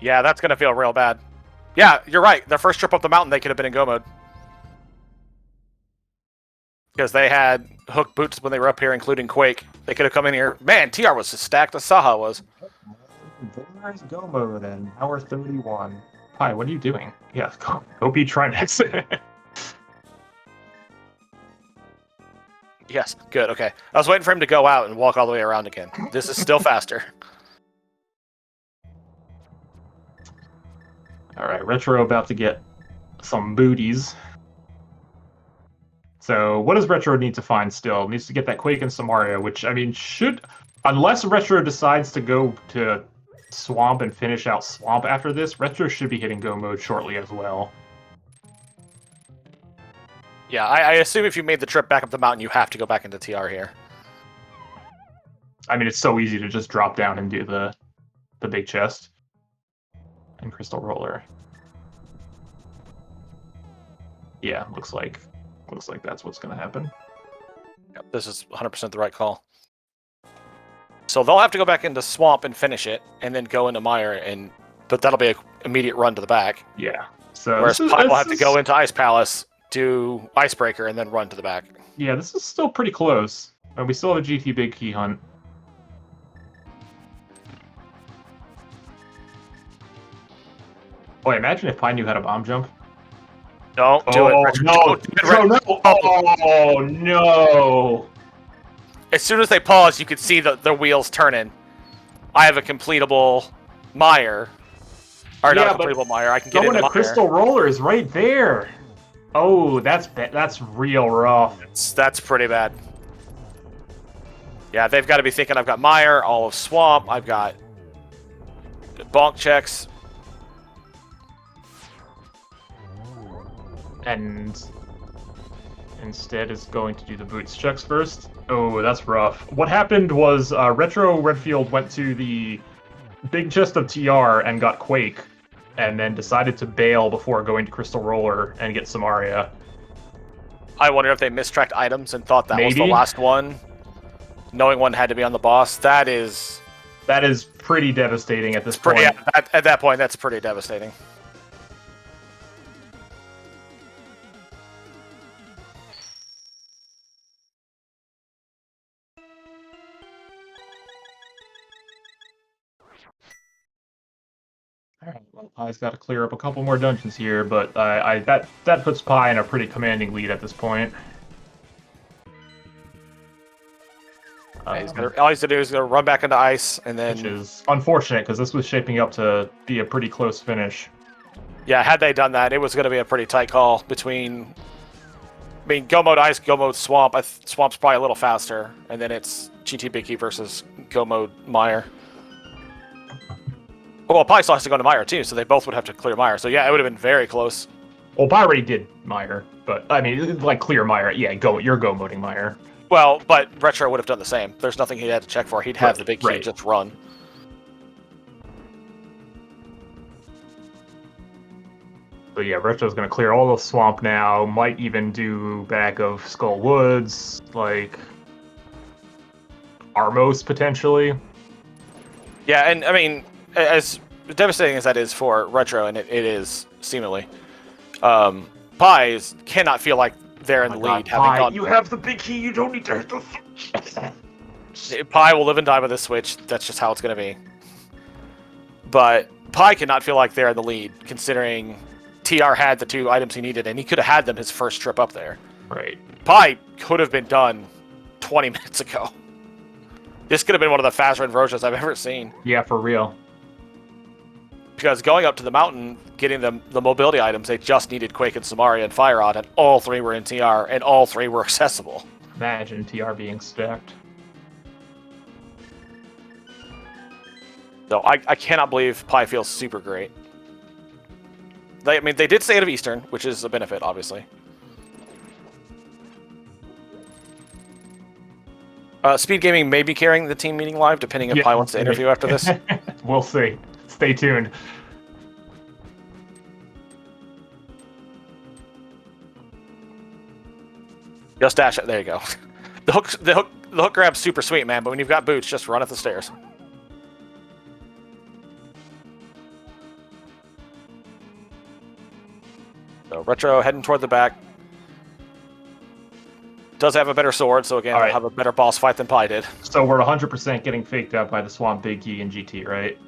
Yeah, that's going to feel real bad. Yeah, you're right. Their first trip up the mountain, they could have been in go mode. Because they had hook boots when they were up here, including Quake. They could have come in here. Man, TR was as stacked as SaHa was. There's go mode and hour 31. Pi, what are you doing? Yeah, go be Trinex. Yes, good, okay. I was waiting for him to go out and walk all the way around again. This is still faster. Alright, Retro about to get some booties. So, what does Retro need to find still? Needs to get that Quake and Samaria, which, I mean, should... Unless Retro decides to go to Swamp and finish out Swamp after this, Retro should be hitting go mode shortly as well. Yeah, I assume if you made the trip back up the mountain, you have to go back into TR here. I mean, it's so easy to just drop down and do the big chest. And Crystal Roller. Yeah, looks like that's what's going to happen. Yep, this is 100% the right call. So they'll have to go back into Swamp and finish it, and then go into Mire, but that'll be an immediate run to the back. Yeah. So whereas Pi will have to go into Ice Palace, do Icebreaker, and then run to the back. Yeah, this is still pretty close. And we still have a GT Big Key Hunt. Boy, imagine if Pi knew how to bomb jump. Don't do it, Richard. No, no. Oh, no. As soon as they pause, you can see the wheels turning. I have a completable Mire. Or not a completable Mire. I can get into Mire. Crystal Roller is right there. Oh, that's real rough. That's pretty bad. Yeah, they've got to be thinking I've got Mire, all of Swamp, I've got bonk checks. And instead is going to do the boots checks first. Oh, that's rough. What happened was Retro Redfield went to the big chest of TR and got Quake, and then decided to bail before going to Crystal Roller and get Samaria. I wonder if they mistracked items and thought that was the Maybe. last one, knowing one had to be on the boss. That is pretty devastating at this pretty. point. At that point, that's pretty devastating. Alright, well, Pie's got to clear up a couple more dungeons here, but that puts Pie in a pretty commanding lead at this point. All he's going to do is run back into ice, and then... Which is unfortunate, because this was shaping up to be a pretty close finish. Yeah, had they done that, it was going to be a pretty tight call between... I mean, Go Mode Ice, Go Mode Swamp. Swamp's probably a little faster, and then it's GT Bicky versus Go Mode Mire. Well, Pie still has to go to Mire, too, so they both would have to clear Mire. So, yeah, it would have been very close. Well, Pie already did Mire, but, I mean, like, clear Mire. Yeah, you're Go-moding Mire. Well, but Retro would have done the same. There's nothing he had to check for. He'd have the big key just run. So yeah, Retro's going to clear all the swamp now. Might even do back of Skull Woods, like Armos potentially. Yeah, and I mean, as devastating as that is for Retro, and it is seemingly, Pies cannot feel like they're in the lead. Having gone, you have the big key. You don't need to hit the. Pie will live and die with this switch. That's just how it's going to be. But Pie cannot feel like they're in the lead, considering TR had the 2 items he needed, and he could have had them his first trip up there. Right. Pie could have been done 20 minutes ago. This could have been one of the faster inversions I've ever seen. Yeah, for real. Because going up to the mountain, getting the mobility items, they just needed Quake and Samaria and Fire Rod, and all 3 were in TR, and all 3 were accessible. Imagine TR being stacked. So I cannot believe Pie feels super great. I mean, they did stay out of Eastern, which is a benefit, obviously. SpeedGaming may be carrying the team meeting live, depending if Pie wants to interview after this. We'll see. Stay tuned. Just dash it. There you go. The hook grab's super sweet, man. But when you've got boots, just run up the stairs. So Retro heading toward the back. Does have a better sword, so again, he'll have a better boss fight than Pie did. So we're 100% getting faked out by the Swamp Big Key and GT, right?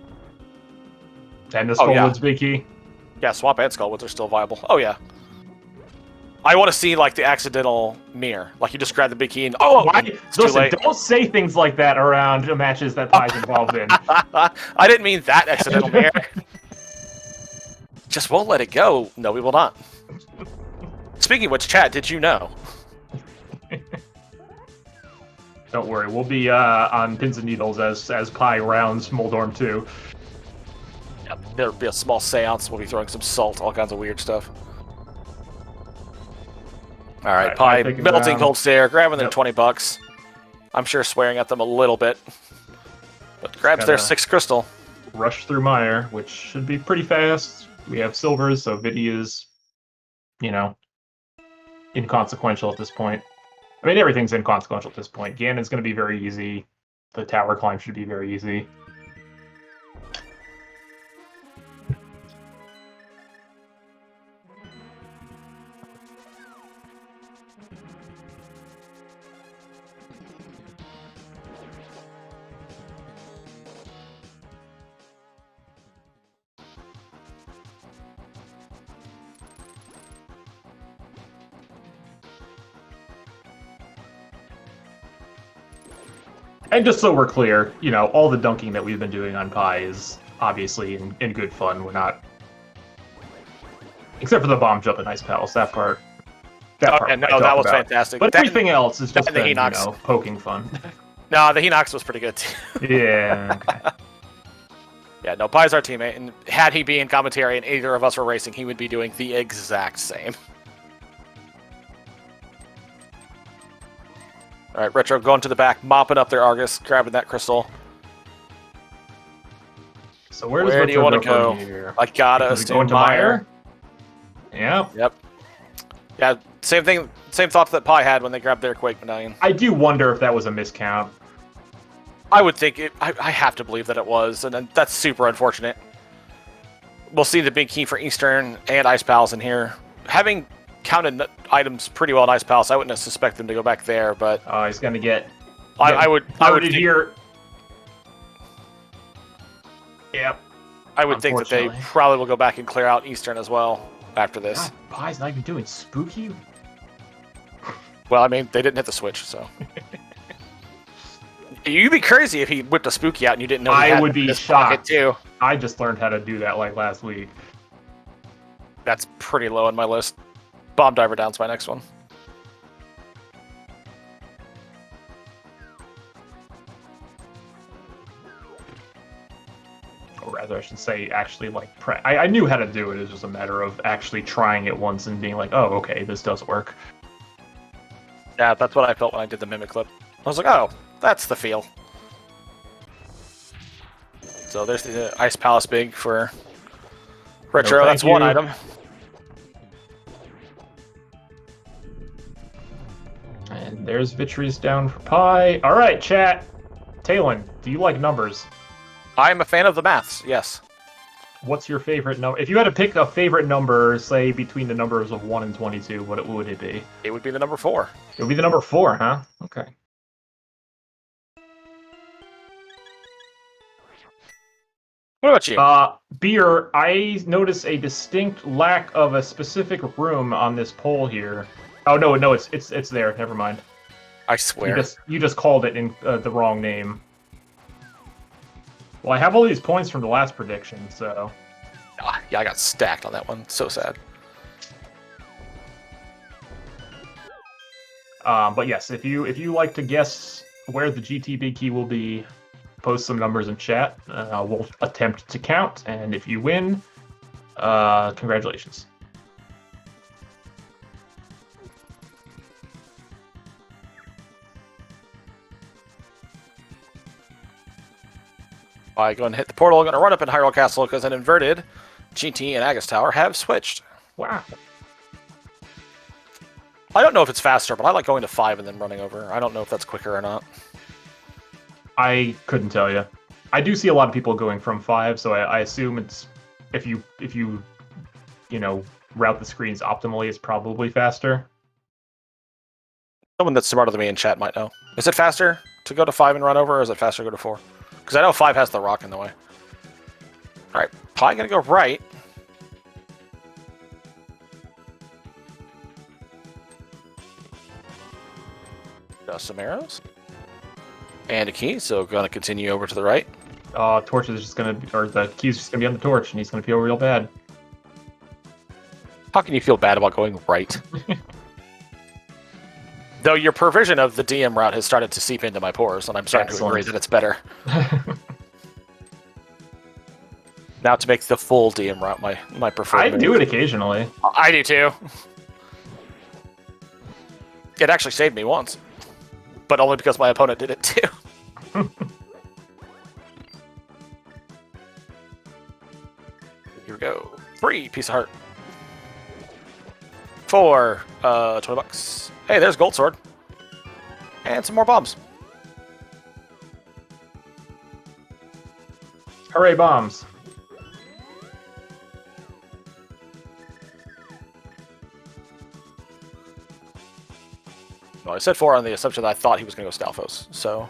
And the Skullwoods Big Key? Yeah, Swamp and Skullwoods are still viable. Oh, yeah. I want to see, like, the accidental mirror. Like, you just grab the big key and... Oh, it's listen, too late. Don't say things like that around matches that Pie's involved in. I didn't mean that accidental mirror. Just won't let it go. No, we will not. Speaking of which, chat, did you know? Don't worry, we'll be on pins and needles as Pie rounds Moldorm 2. Yep, there'll be a small seance. We'll be throwing some salt, all kinds of weird stuff. All right, Pie, melting cold stare, grabbing their $20. I'm sure swearing at them a little bit. But grabs their 6 crystal. Rush through Mire, which should be pretty fast. We have silvers, so Vidi is, you know, inconsequential at this point. I mean, everything's inconsequential at this point. Ganon's going to be very easy. The tower climb should be very easy. And just so we're clear, you know, all the dunking that we've been doing on Pie is obviously in good fun. We're not... Except for the bomb jump and ice pals, that part... That was fantastic. But everything else is just been, the poking fun. No, the Hinox was pretty good, too. Yeah, okay. Yeah, no, Pie's our teammate, and had he be in commentary and either of us were racing, he would be doing the exact same. All right, Retro going to the back, mopping up their Argus, grabbing that crystal. So where does Where do you want to Retro go? from here? I gotta Is it assume going to Meyer? Yeah. Yep. Yeah, same thing, same thoughts that Pi had when they grabbed their Quake Medallion. I do wonder if that was a miscount. I would think it. I have to believe that it was, and then that's super unfortunate. We'll see the big key for Eastern and Ice Palace in here. Having counted items pretty well in Ice Palace, I wouldn't suspect them to go back there, but He's gonna get. I would think, here. Yep. I would think that they probably will go back and clear out Eastern as well after this. God, Pi's not even doing spooky. Well, I mean, they didn't hit the switch, so. You'd be crazy if he whipped a spooky out and you didn't know. I would be shocked too. I just learned how to do that like last week. That's pretty low on my list. Bomb Diver down's my next one. Or rather, I should say, actually, like, I knew how to do it. It's just a matter of actually trying it once and being like, oh, okay, this does work. Yeah, that's what I felt when I did the Mimic clip. I was like, oh, that's the feel. So there's the Ice Palace big for Retro. That's one item. And there's Vitreous down for Pi. All right, chat. Talon, do you like numbers? I am a fan of the maths, yes. What's your favorite number? If you had to pick a favorite number, say, between the numbers of 1 and 22, what would it be? It would be the number 4. It would be the number 4, huh? Okay. What about you? Beer, I notice a distinct lack of a specific room on this poll here. Oh, no, it's there. Never mind. I swear. You just called it in the wrong name. Well, I have all these points from the last prediction, so... Yeah, I got stacked on that one. So sad. But yes, if you like to guess where the GT big key will be, post some numbers in chat. We'll attempt to count, and if you win, congratulations. I go and hit the portal. I'm going to run up in Hyrule Castle because an inverted GT and Agus Tower have switched. Wow. I don't know if it's faster, but I like going to 5 and then running over. I don't know if that's quicker or not. I couldn't tell you. I do see a lot of people going from 5, so I assume it's if you route the screens optimally, it's probably faster. Someone that's smarter than me in chat might know. Is it faster to go to 5 and run over, or is it faster to go to 4? Because I know 5 has the rock in the way. All right, Pi gonna go right. Some arrows. And a key, so gonna continue over to the right. Torch is just gonna or the key's just gonna be on the torch, and he's gonna feel real bad. How can you feel bad about going right? Though your provision of the DM route has started to seep into my pores, and I'm starting to agree that it's better. Now to make the full DM route my preferred I move. do it occasionally. I do too. It actually saved me once. But only because my opponent did it too. Here we go. 3, piece of heart. 4, 20 bucks. Hey, there's gold sword. And some more bombs. Hooray, bombs. Well, I said 4 on the assumption that I thought he was going to go Stalfos, so...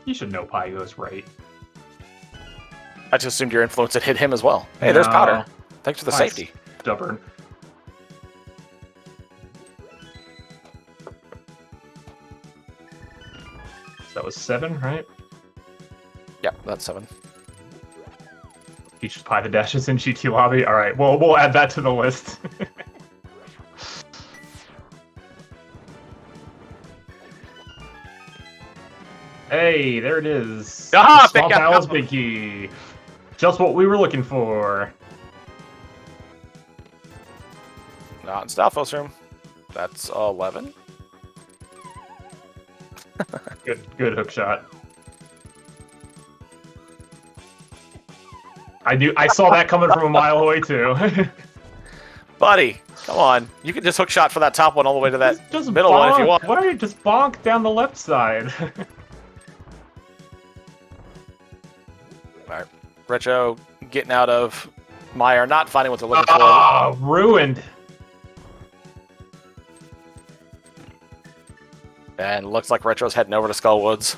You should know Pi goes right. I just assumed your influence had hit him as well. Hey, there's powder. Thanks for the safety. Stubborn. So that was 7, right? Yeah, that's 7. Teaches Pi the dashes in GT lobby. All right, well, we'll add that to the list. Hey, there it is. Ah, Small Palace big key. Just what we were looking for. Not in Stalfos room. That's 11. Good hook shot. I saw that coming from a mile away too. Buddy, come on. You can just hook shot for that top one all the way to that just middle one if you want. Why don't you just bonk down the left side? All right. Retro getting out of Meyer, not finding what they're looking for. Ah, ruined. And looks like Retro's heading over to Skullwoods.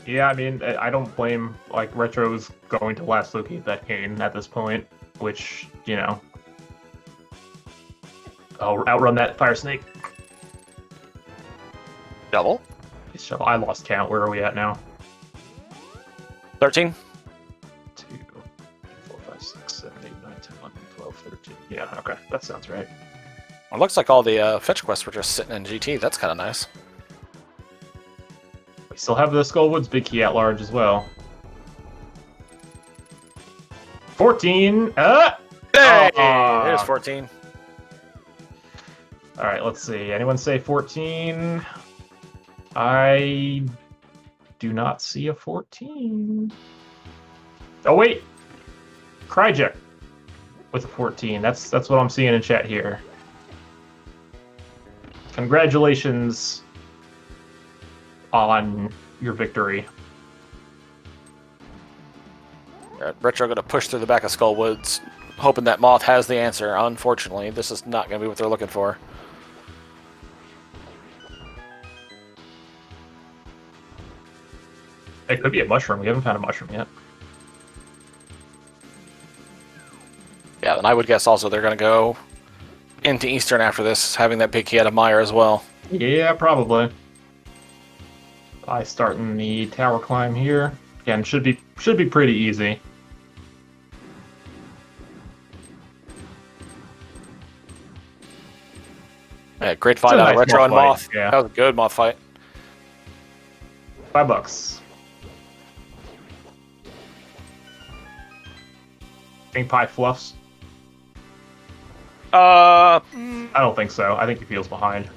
Yeah, I mean, I don't blame, like, Retro's going to last locate that cane at this point, which, you know, I'll outrun that fire snake. Double. So I lost count. Where are we at now? 13. 2, 4, 5, 6, 7, 8, 9, 10, 11, 12, 13. Yeah, okay, that sounds right. It looks like all the fetch quests were just sitting in GT. That's kind of nice. We still have the Skullwoods Big Key at large as well. 14! Hey! Oh. There's 14. Alright, let's see. Anyone say 14? I do not see a 14. Oh, wait! Cryjet with a 14. That's what I'm seeing in chat here. Congratulations on your victory. Retro going to push through the back of Skullwoods, hoping that Moth has the answer. Unfortunately, this is not going to be what they're looking for. It could be a mushroom. We haven't found a mushroom yet. Yeah, and I would guess also they're going to go into Eastern after this, having that big key out of Meyer as well. Yeah, probably. I starting the tower climb here. Again, should be pretty easy. Yeah, great fight out of Retro and Moth. Yeah. That was a good Moth fight. $5. Think Pie fluffs? I don't think so. I think he feels behind.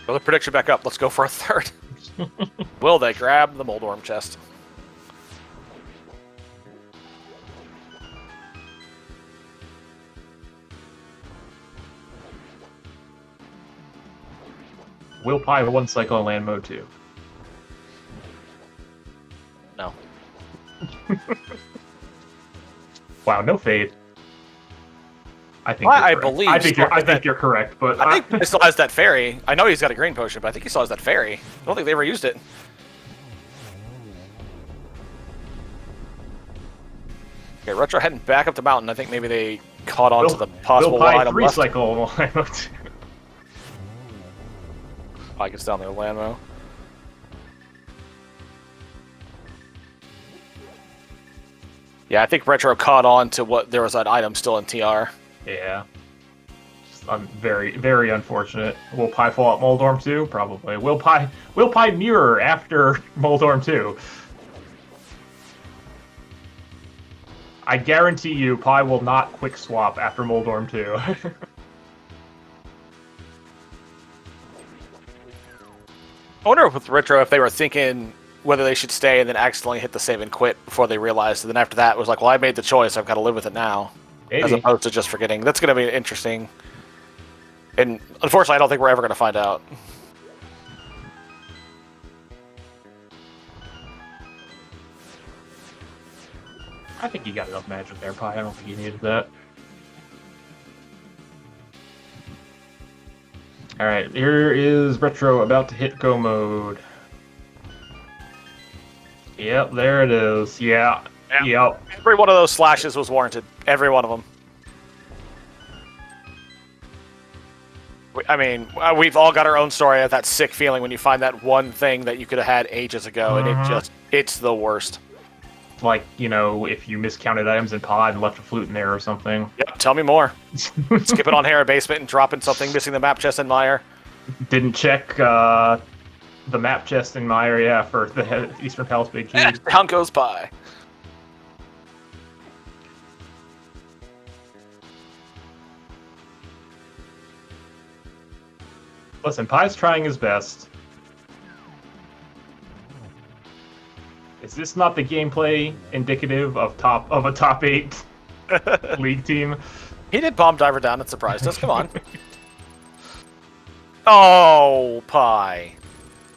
Throw the prediction back up. Let's go for a third. Will they grab the Moldorm chest? Will Pie one cycle in land mode 2? No. Wow, no fade. I think I you're correct. believe I think you're correct, but I think he still has that fairy. I know he's got a green potion, but I think he still has that fairy. I don't think they ever used it. Okay, Retro heading back up the mountain. I think maybe they caught on to the possible Will Pie item 3 left. cycle in land mode 2. Pie gets down there, Landmo. Yeah, I think Retro caught on to what there was an item still in TR. Yeah. Very, very unfortunate. Will Pie fall at Moldorm 2? Probably. Will Pie mirror after Moldorm 2? I guarantee you Pie will not quick swap after Moldorm 2. I wonder with Retro if they were thinking whether they should stay and then accidentally hit the save and quit before they realized. And then after that, it was like, well, I made the choice. I've got to live with it now. Maybe. As opposed to just forgetting. That's going to be interesting. And unfortunately, I don't think we're ever going to find out. I think you got enough magic there, Pie. I don't think you needed that. Alright, here is Retro about to hit go mode. Yep, there it is. Yeah. Yep. Every one of those slashes was warranted. Every one of them. I mean, we've all got our own story of that sick feeling when you find that one thing that you could have had ages ago, and it's the worst. Like, you know, if you miscounted items in pod and left a flute in there or something. Yep, tell me more. Skipping on Hera Basement and dropping something, missing the map chest in Meyer. Didn't check the map chest in Meyer, yeah, for the Eastern Palace Big Key. Down goes Pie. Listen, Pie's trying his best. Is this not the gameplay indicative of a top 8 league team? He did bomb diver down and surprised us. Come on. Oh, Pie.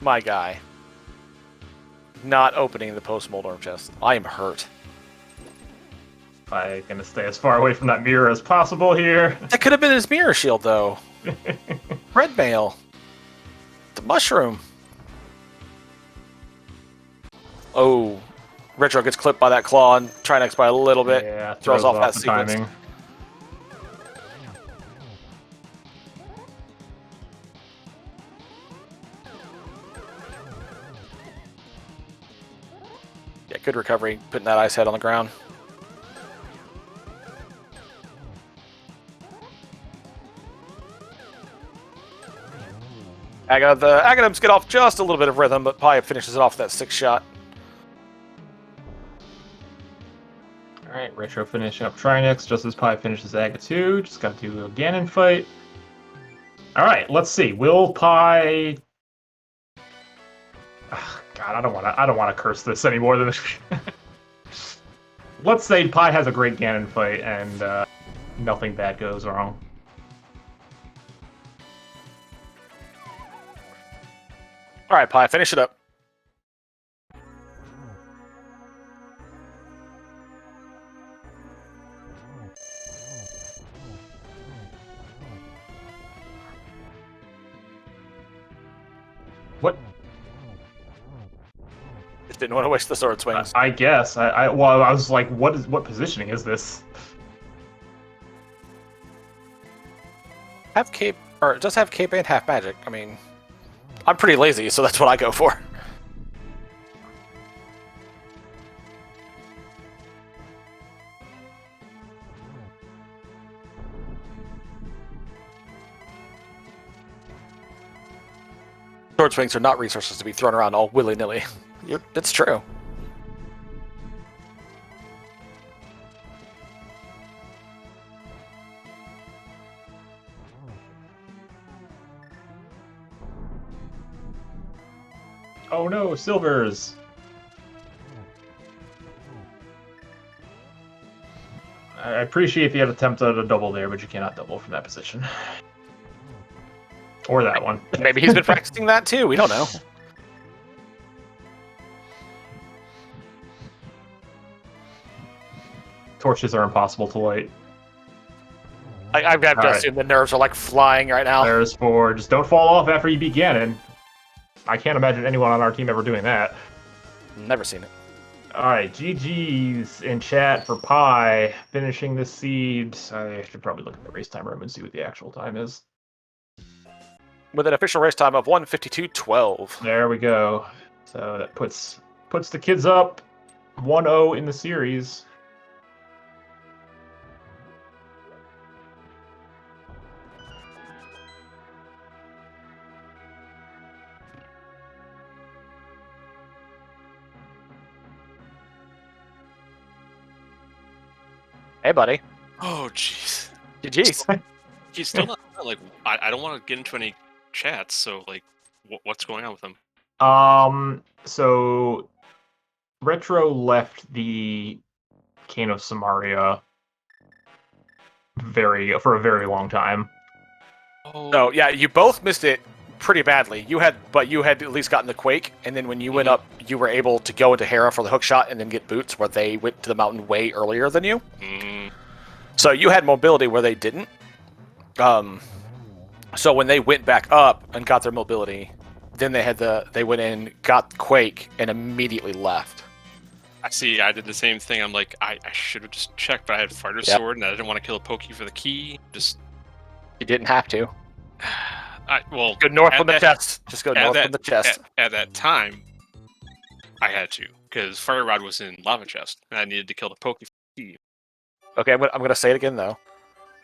My guy. Not opening the post-Moldorm chest. I am hurt. I'm gonna stay as far away from that mirror as possible here. That could have been his mirror shield, though. Red mail. The mushroom. Oh. Retro gets clipped by that claw and Trinex by a little bit. Yeah, throws off that the sequence. timing. Yeah, good recovery, putting that ice head on the ground. The Aghanims get off just a little bit of rhythm, but Pie finishes it off with that 6th shot. Alright, Retro finishing up Trinex just as Pie finishes Aga 2. Just gotta do a Ganon fight. Alright, let's see. Will Pie... God, I don't wanna curse this any more than this. Let's say Pie has a great Ganon fight and nothing bad goes wrong. Alright, Pie, finish it up. What? Just didn't want to waste the sword swings. I guess. I was like, what positioning is this? Have cape, or it does have cape and half magic. I mean, I'm pretty lazy, so that's what I go for. Sword swings are not resources to be thrown around all willy-nilly. It's true. Oh no, silvers! I appreciate the attempt at a double there, but you cannot double from that position. Or that one. Maybe he's been practicing that too, we don't know. Torches are impossible to light. I've got to assume the nerves are like flying right now. There's 4. Just don't fall off after you beat Ganon. I can't imagine anyone on our team ever doing that. Never seen it. Alright, GG's in chat for Pie finishing the seed. I should probably look at the race time room and see what the actual time is. With an official race time of 1:52.12. There we go. So that puts the kids up 1-0 in the series. Hey, buddy. Oh, jeez. GG's. He's still not like. I don't want to get into any chats. So like, what's going on with him? So Retro left the Cane of Samaria for a very long time. Oh, No, yeah, you both missed it pretty badly. You had at least gotten the Quake, and then when you went up, you were able to go into Hera for the hook shot and then get boots where they went to the mountain way earlier than you. So you had mobility where they didn't. So when they went back up and got their mobility, then they went in, got Quake, and immediately left. I see. I did the same thing. I'm like, I should have just checked, but I had Fighter Sword, and I didn't want to kill a Pokey for the key. You didn't have to. Well, Go north from the chest. Just go north from the chest. At that time, I had to, because Fire Rod was in Lava Chest, and I needed to kill the Pokey for the key. Okay, I'm going to say it again, though.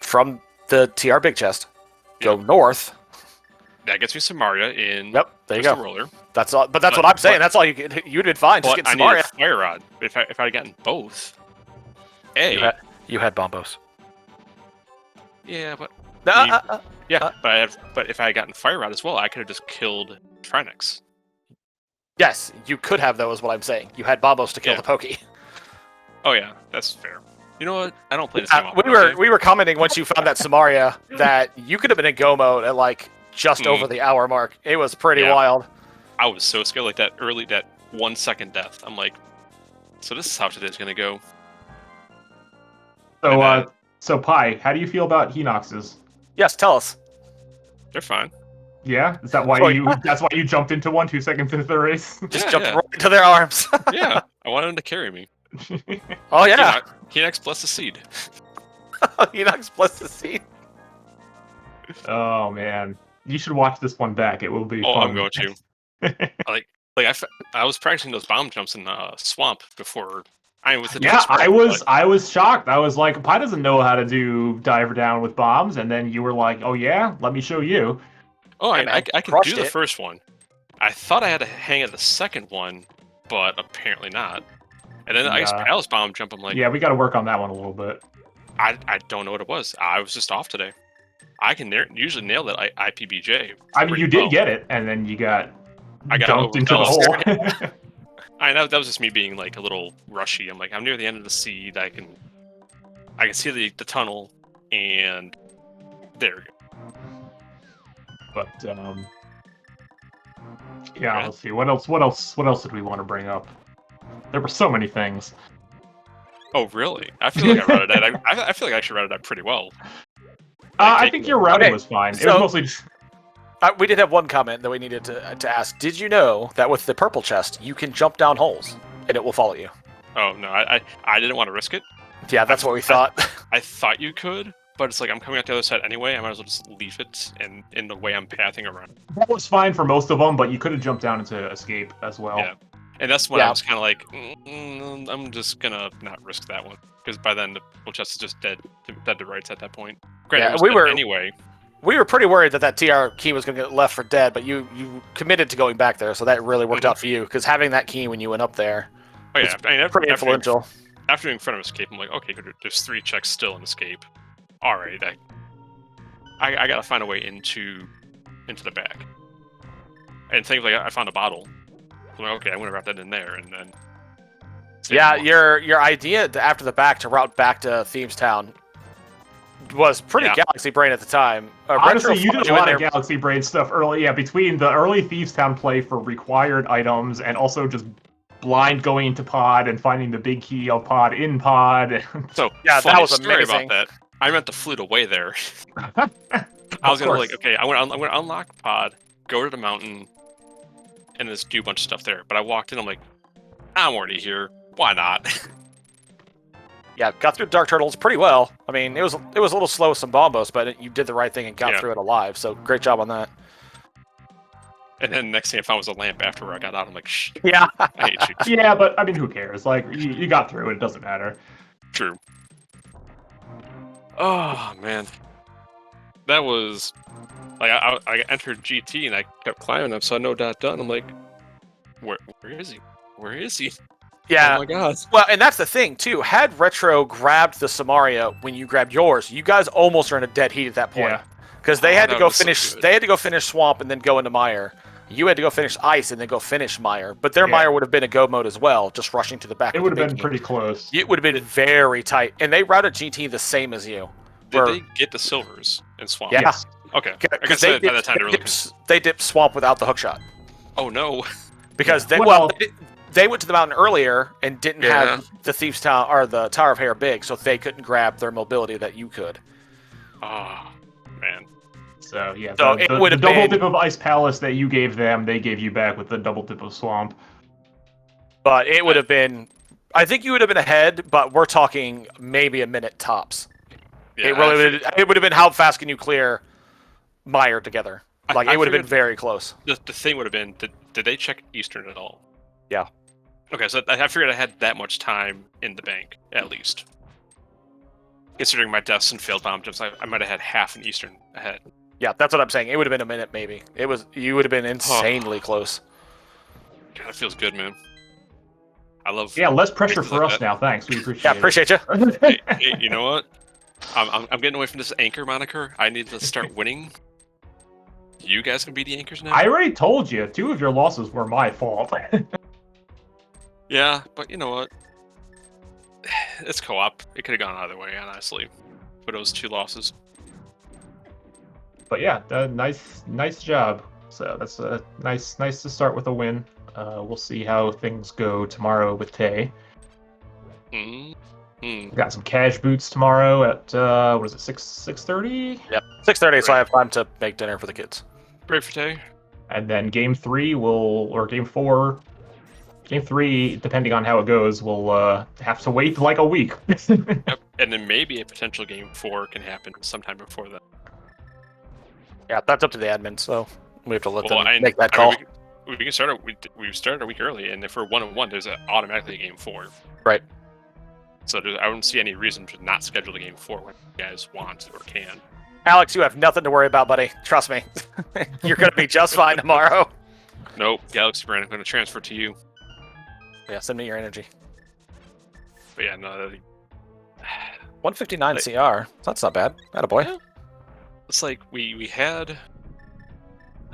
From the TR Big Chest, go north. That gets me Samaria in. Yep, there you go. Roller. That's all. But that's what I'm saying. That's all you get. You did fine. Just But get I Samaria. needed Fire Rod. If I had gotten both, You had bombos. yeah, but Yeah, but if I had gotten Fire Rod as well, I could have just killed Trinix. Yes, you could have, though, is what I'm saying. You had Bombos to kill Yeah. the Pokey. Oh yeah, that's fair. You know what? I don't play this game often. We were commenting once you found that Samaria that you could have been in go mode at like just over the hour mark. It was pretty wild. I was so scared, like that 1 second death. I'm like, so this is how today's gonna go. So, so Pi, how do you feel about Hinoxes? Yes, tell us. They're fine. Yeah, is that why that's why you jumped into one 2 seconds into the race? Just jumped right into their arms. Yeah, I wanted them to carry me. Oh yeah. Hinox bless the seed. Hinox bless the seed. Oh man, you should watch this one back. It will be fun. Oh, I'm going to. I was practicing those bomb jumps in the swamp before. With the I was shocked. I was like, Pi doesn't know how to do diver down with bombs, and then you were like, oh yeah, let me show you. Oh, I can do the first one. I thought I had to hang at the second one, but apparently not. And then I guess Palace Bomb jump, I'm like... Yeah, we got to work on that one a little bit. I don't know what it was. I was just off today. I can usually nail that IPBJ. I mean, you did get it, and then you got dumped into the hole. That was just me being like a little rushy. I'm like, I'm near the end of the seed. I can see the tunnel, and there we go. But yeah, let's see. What else did we want to bring up? There were so many things. Oh, really? I feel like I routed that. I feel like I actually routed that pretty well. I think your routing was fine. It was mostly just... we did have one comment that we needed to ask. Did you know that with the purple chest, you can jump down holes, and it will follow you? Oh, no. I didn't want to risk it. Yeah, that's what we thought. I thought you could, but it's like I'm coming out the other side anyway. I might as well just leave it in the way I'm pathing around. That was fine for most of them, but you could have jumped down into escape as well. Yeah. And that's when I was kind of like, I'm just gonna not risk that one, because by then the full chest is just dead to rights at that point. Granted, we were anyway. We were pretty worried that TR key was gonna get left for dead, but you committed to going back there, so that really worked out for you. Because having that key when you went up there, pretty influential. After doing front of escape, I'm like, okay, there's 3 checks still in escape. All right, I gotta find a way into the back. And things like I found a bottle. I'm like, okay, I'm gonna wrap that in there, and then. Yeah, your idea after the back to route back to Thieves Town was pretty Galaxy Brain at the time. Honestly, you did a lot of Galaxy Brain stuff early. Yeah, between the early Thieves Town play for required items and also just blind going into pod and finding the big key of pod in pod. So yeah, that was amazing. About that. I meant to flute away there. I was gonna okay, I'm gonna unlock pod, go to the mountain, and just do a bunch of stuff there. But I walked in, I'm like, I'm already here. Why not? Yeah, got through Dark Turtles pretty well. I mean, it was a little slow with some bombos, but you did the right thing and got through it alive. So great job on that. And then next thing I found was a lamp after I got out. I'm like, shh. Yeah. I hate you. Yeah, but I mean, who cares? Like, you got through it. It doesn't matter. True. Oh man, that was like I entered GT and I kept climbing up, so I know that done. I'm like, where is he? Where is he? Yeah. Oh my god. Well, and that's the thing too. Had Retro grabbed the Samaria when you grabbed yours, you guys almost are in a dead heat at that point. Yeah. Because they had to go finish. So they had to go finish Swamp and then go into Mire. You had to go finish Ice and then go finish Mire. But their Mire would have been a go mode as well, just rushing to the back. It would have been pretty close. It would have been very tight, and they routed GT the same as you. Did they get the silvers in Swamp? Yeah. Yes. Okay. I guess by that time they dipped Swamp without the hookshot. Oh no. Because they they went to the mountain earlier and didn't have the Thieves' Tower or the Tower of Hair big, so they couldn't grab their mobility that you could. Oh man. So yeah, so the double dip of Ice Palace that you gave them, they gave you back with the double dip of Swamp. But it would have been, I think you would have been ahead, but we're talking maybe a minute tops. Yeah, it would have been how fast can you clear Mire together? Like it would have been very close. The thing would have been, did they check Eastern at all? Yeah. Okay, so I figured I had that much time in the bank at least. Considering my deaths and failed bomb jumps, I might have had half an Eastern ahead. Yeah, that's what I'm saying. It would have been a minute, maybe. You would have been insanely close. God, it feels good, man. I love. Yeah, less pressure for us now. Thanks, we appreciate. Yeah, appreciate you. Hey, you know what? I'm getting away from this anchor moniker. I need to start winning. You guys can be the anchors now. I already told you, 2 of your losses were my fault. Yeah, but you know what? It's co-op. It could have gone either way, honestly. For those 2 losses. But yeah, nice job. So that's nice to start with a win. We'll see how things go tomorrow with Tay. Got some cash boots tomorrow at what is it, 6:30? Yep, 6:30. So I have time to make dinner for the kids. Great for Tay. And then game 3 or game 4. Game 3, depending on how it goes, we'll have to wait like a week. Yep. And then maybe a potential game 4 can happen sometime before that. Yeah, that's up to the admin, so we have to let Well, them make that call. We can start. We started a week early, and if we're 1-1, there's automatically a game 4. Right. So I don't see any reason to not schedule a game 4 when you guys want or can. Alex, you have nothing to worry about, buddy. Trust me. You're going to be just fine tomorrow. Nope, Galaxy Brand, I'm going to transfer to you. Yeah, send me your energy. But yeah, no. 159 CR. That's not bad. Attaboy. Yeah. It's like we had.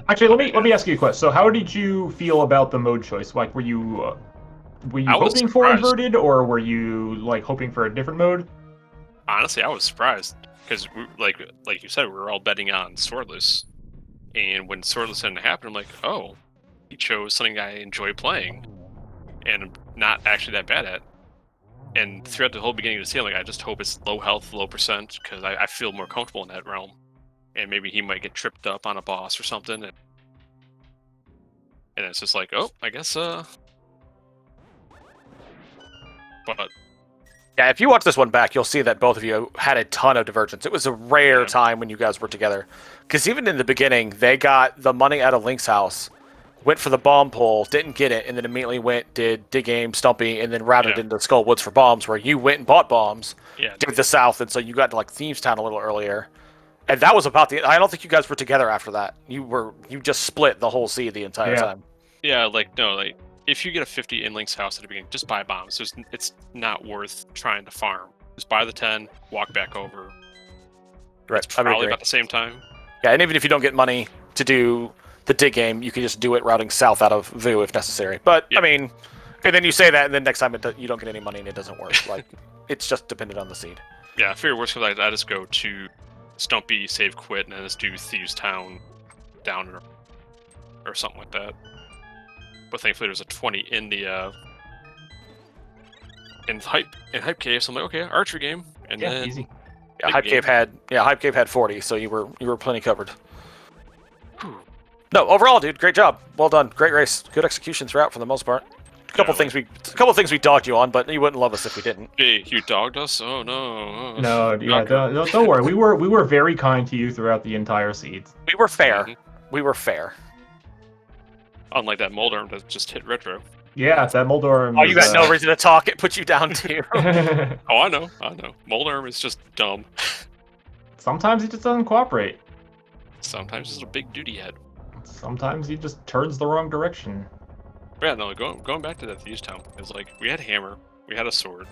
Actually, let me ask you a question. So, how did you feel about the mode choice? Like, were you I was hoping for surprised. inverted, or were you like hoping for a different mode? Honestly, I was surprised because, like you said, we were all betting on Swordless, and when Swordless didn't happen, I'm like, oh, he chose something I enjoy playing, and I'm not actually that bad at. And throughout the whole beginning of the season, like, I just hope it's low health, low percent, because I feel more comfortable in that realm. And maybe he might get tripped up on a boss or something, and it's just like, oh, I guess But Yeah, if you watch this one back, you'll see that both of you had a ton of divergence. It was a rare time when you guys were together. Because even in the beginning, they got the money out of Link's house, went for the bomb pole, didn't get it, and then immediately did Dig Game, Stumpy, and then routed into Skull Woods for bombs, where you went and bought bombs, did the South, and so you got to like Thieves Town a little earlier. And that was about I don't think you guys were together after that. You just split the whole seed the entire time. Yeah, like if you get a 50 in Link's house at the beginning, just buy bombs. It's not worth trying to farm. Just buy the 10, walk back over. Right. It's probably about the same time. Yeah, and even if you don't get money to do the Dig Game, you can just do it routing south out of Vu if necessary. But I mean, and then you say that, and then next time you don't get any money and it doesn't work. Like, it's just dependent on the seed. Yeah, I figure worst case I just go to Stumpy, save, quit, and then just do Thieves Town down or something like that. But thankfully there's a 20 in the in hype cave, so I'm like, okay, archery game, and then easy. Yeah, hype cave had 40, so you were plenty covered. Whew. No, overall, dude, great job. Well done. Great race. Good execution throughout for the most part. A couple things we dogged you on, but you wouldn't love us if we didn't. Hey, you dogged us? Oh no. No, yeah, don't worry. We were very kind to you throughout the entire seed. We were fair. Mhm. We were fair. Unlike that Moldarm that just hit retro. Yeah, that Moldorm. Oh, you got no reason to talk. It put you down too. Oh, I know. Moldarm is just dumb. Sometimes he just doesn't cooperate. Sometimes it's a big duty head. Sometimes he just turns the wrong direction. But yeah, no, going back to that Thieves Town, it's like, we had hammer, we had a sword,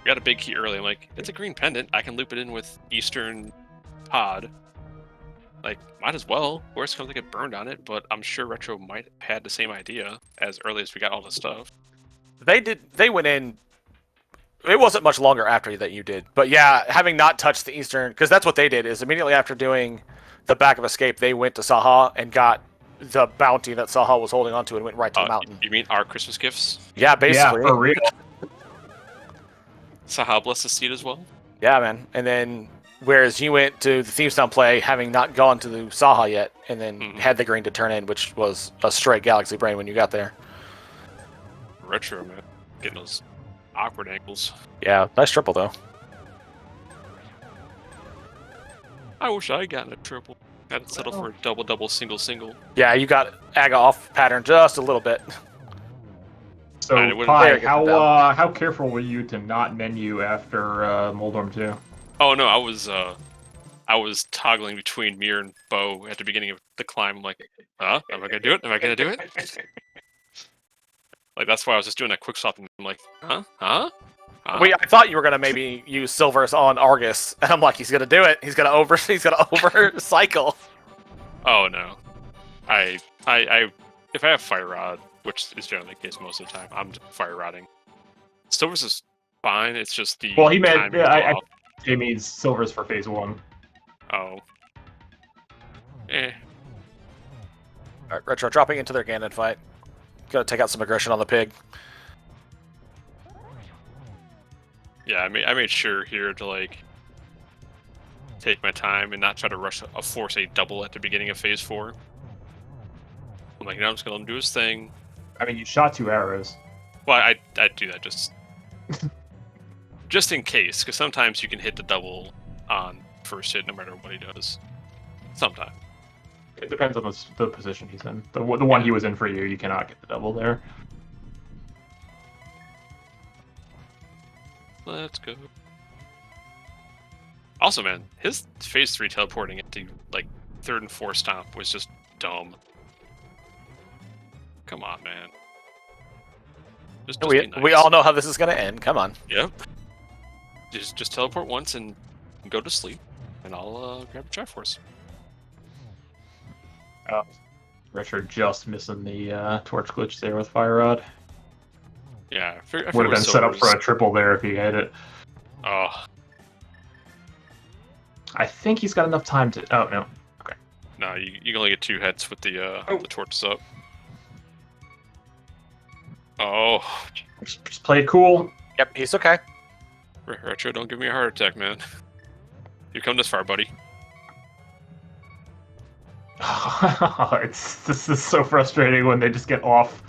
we got a big key early. I'm like, it's a green pendant, I can loop it in with Eastern Pod. Like, might as well. Worst comes to get burned on it, but I'm sure Retro might have had the same idea as early as we got all the stuff. They went in. It wasn't much longer after that you did, but yeah, having not touched the Eastern, because that's what they did. Is immediately after doing the Back of Escape, they went to SaHa and got the bounty that SaHa was holding onto and went right to the mountain. You mean our Christmas gifts? Yeah, basically. Yeah, for real. SaHa blessed the seed as well. Yeah, man. And then, whereas you went to the Thieves Town play, having not gone to the SaHa yet, and then had the green to turn in, which was a straight Galaxy Brain when you got there. Retro, man. Getting those awkward angles. Yeah, nice triple, though. I wish I had gotten a triple. Had to settle for a double, single. Yeah, you got Aga off pattern just a little bit. So, Pi, how careful were you to not menu after Moldorm 2? Oh no, I was toggling between Mir and Bo at the beginning of the climb. I'm like, am I gonna do it? Am I gonna do it? Like, that's why I was just doing that quick stop, and I'm like, huh? I thought you were gonna maybe use Silvers on Argus, and I'm like, he's gonna do it. He's gonna over cycle. Oh no, I if I have Fire Rod, which is generally the case most of the time, I'm Fire Rodding. Silvers is fine. It's just the Well, he meant timing is off. Jamie's Silvers for phase 1. Oh. Eh. Alright, Retro dropping into their Ganon fight. Gotta take out some aggression on the pig. Yeah, I made sure here to like take my time and not try to force a double at the beginning of phase 4. I'm like, no, I'm just gonna let him do his thing. I mean, you shot 2 arrows. Well, I'd do that just in case, because sometimes you can hit the double on first hit no matter what he does. Sometimes. It depends on the position he's in. The one he was in for you, you cannot get the double there. Let's go. Also, man, his phase 3 teleporting into like 3rd and 4th stomp was just dumb. Come on, man. Just be nice. We all know how this is gonna end. Come on. Yep. Just teleport once and go to sleep, and I'll grab a Triforce. Richard just missing the torch glitch there with Fire Rod. Yeah, I Would have been set up for a triple there if he had it. Oh. I think he's got enough time to... Oh, no. Okay. No, you can only get 2 hits with the torches up. Oh. Just play it cool. Yep, he's okay. Retro, don't give me a heart attack, man. You come this far, buddy. This is so frustrating when they just get off.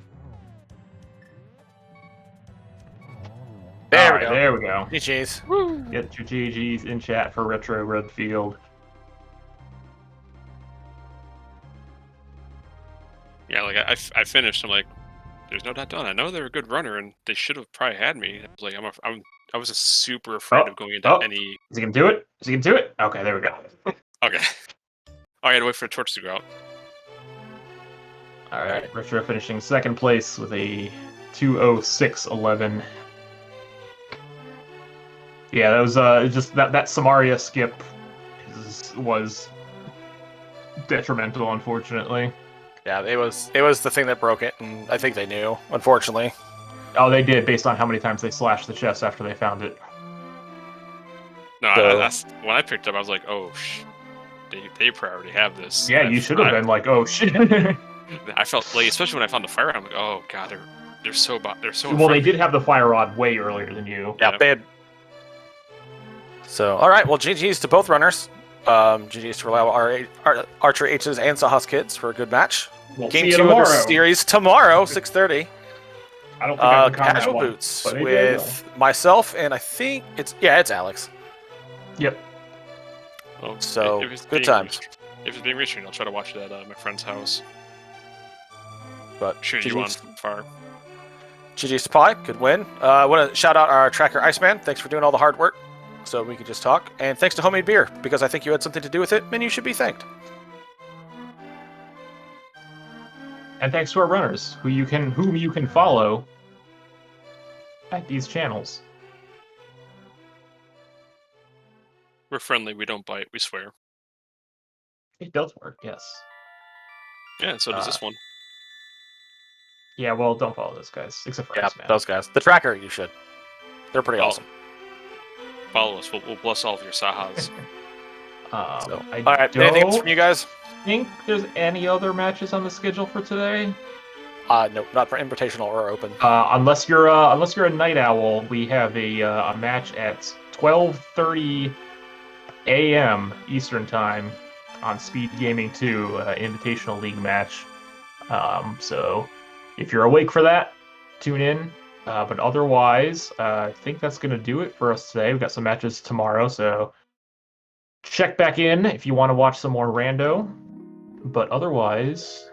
There we go. There we go. GG's. Woo. Get your GG's in chat for Retro Redfield. Yeah, like I finished. I'm like, there's no doubt done. I know they're a good runner, and they should have probably had me. I was like, I was just super afraid of going into any. Is he gonna do it? Is he gonna do it? Okay, there we go. Okay. Oh, I had to wait for the torch to go out. All right, Retro finishing 2nd place with a 2:06.11. Yeah, that was just that Samaria skip was detrimental, unfortunately. Yeah, it was the thing that broke it, and I think they knew, unfortunately. Oh, they did, based on how many times they slashed the chest after they found it. No, So- that's when I picked up. I was like, oh, they probably already have this. Yeah, you should have been like, oh shit. I felt like, especially when I found the fire, I'm like, oh god, they're so. Well, they did have the Fire Rod way earlier than you. Yeah, they had. So, all right. Well, GG's to both runners. GG's to Reliable Archery H's and SaHa's Kids for a good match. We'll Game see you 2 tomorrow. of the series tomorrow, 6:30. I don't think I can comment Casual on one, Boots but maybe I with myself, and I think it's Alex. Yep. Well, So, if it's good being times. If it's being restreamed, I'll try to watch it at my friend's house. But Cheer you on GG's. from far. GG's to Pi, good win. I want to shout out our tracker Iceman. Thanks for doing all the hard work so we could just talk. And thanks to Homemade Beer, because I think you had something to do with it, and you should be thanked. And thanks to our runners, whom you can follow at these channels. We're friendly. We don't bite. We swear. It does work, yes. Yeah, and so does this one. Yeah, well, don't follow those guys, except for Yeah, Iceman. those guys. The tracker, you should. They're pretty awesome. Follow us. We'll bless all of your SaHa's. So, I all right, anything else from you guys? think there's any other matches on the schedule for today. No, not for Invitational or Open. Unless you're a night owl, we have a match at 12:30 a.m. Eastern Time on SpeedGaming 2, Invitational League match. So if you're awake for that, tune in. But otherwise, I think that's going to do it for us today. We've got some matches tomorrow, so check back in if you want to watch some more rando. But otherwise,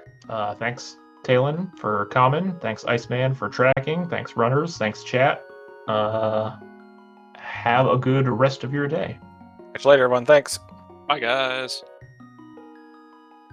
thanks Talon for coming. Thanks Iceman for tracking. Thanks runners. Thanks chat. Have a good rest of your day. Catch you later, everyone. Thanks. Bye, guys.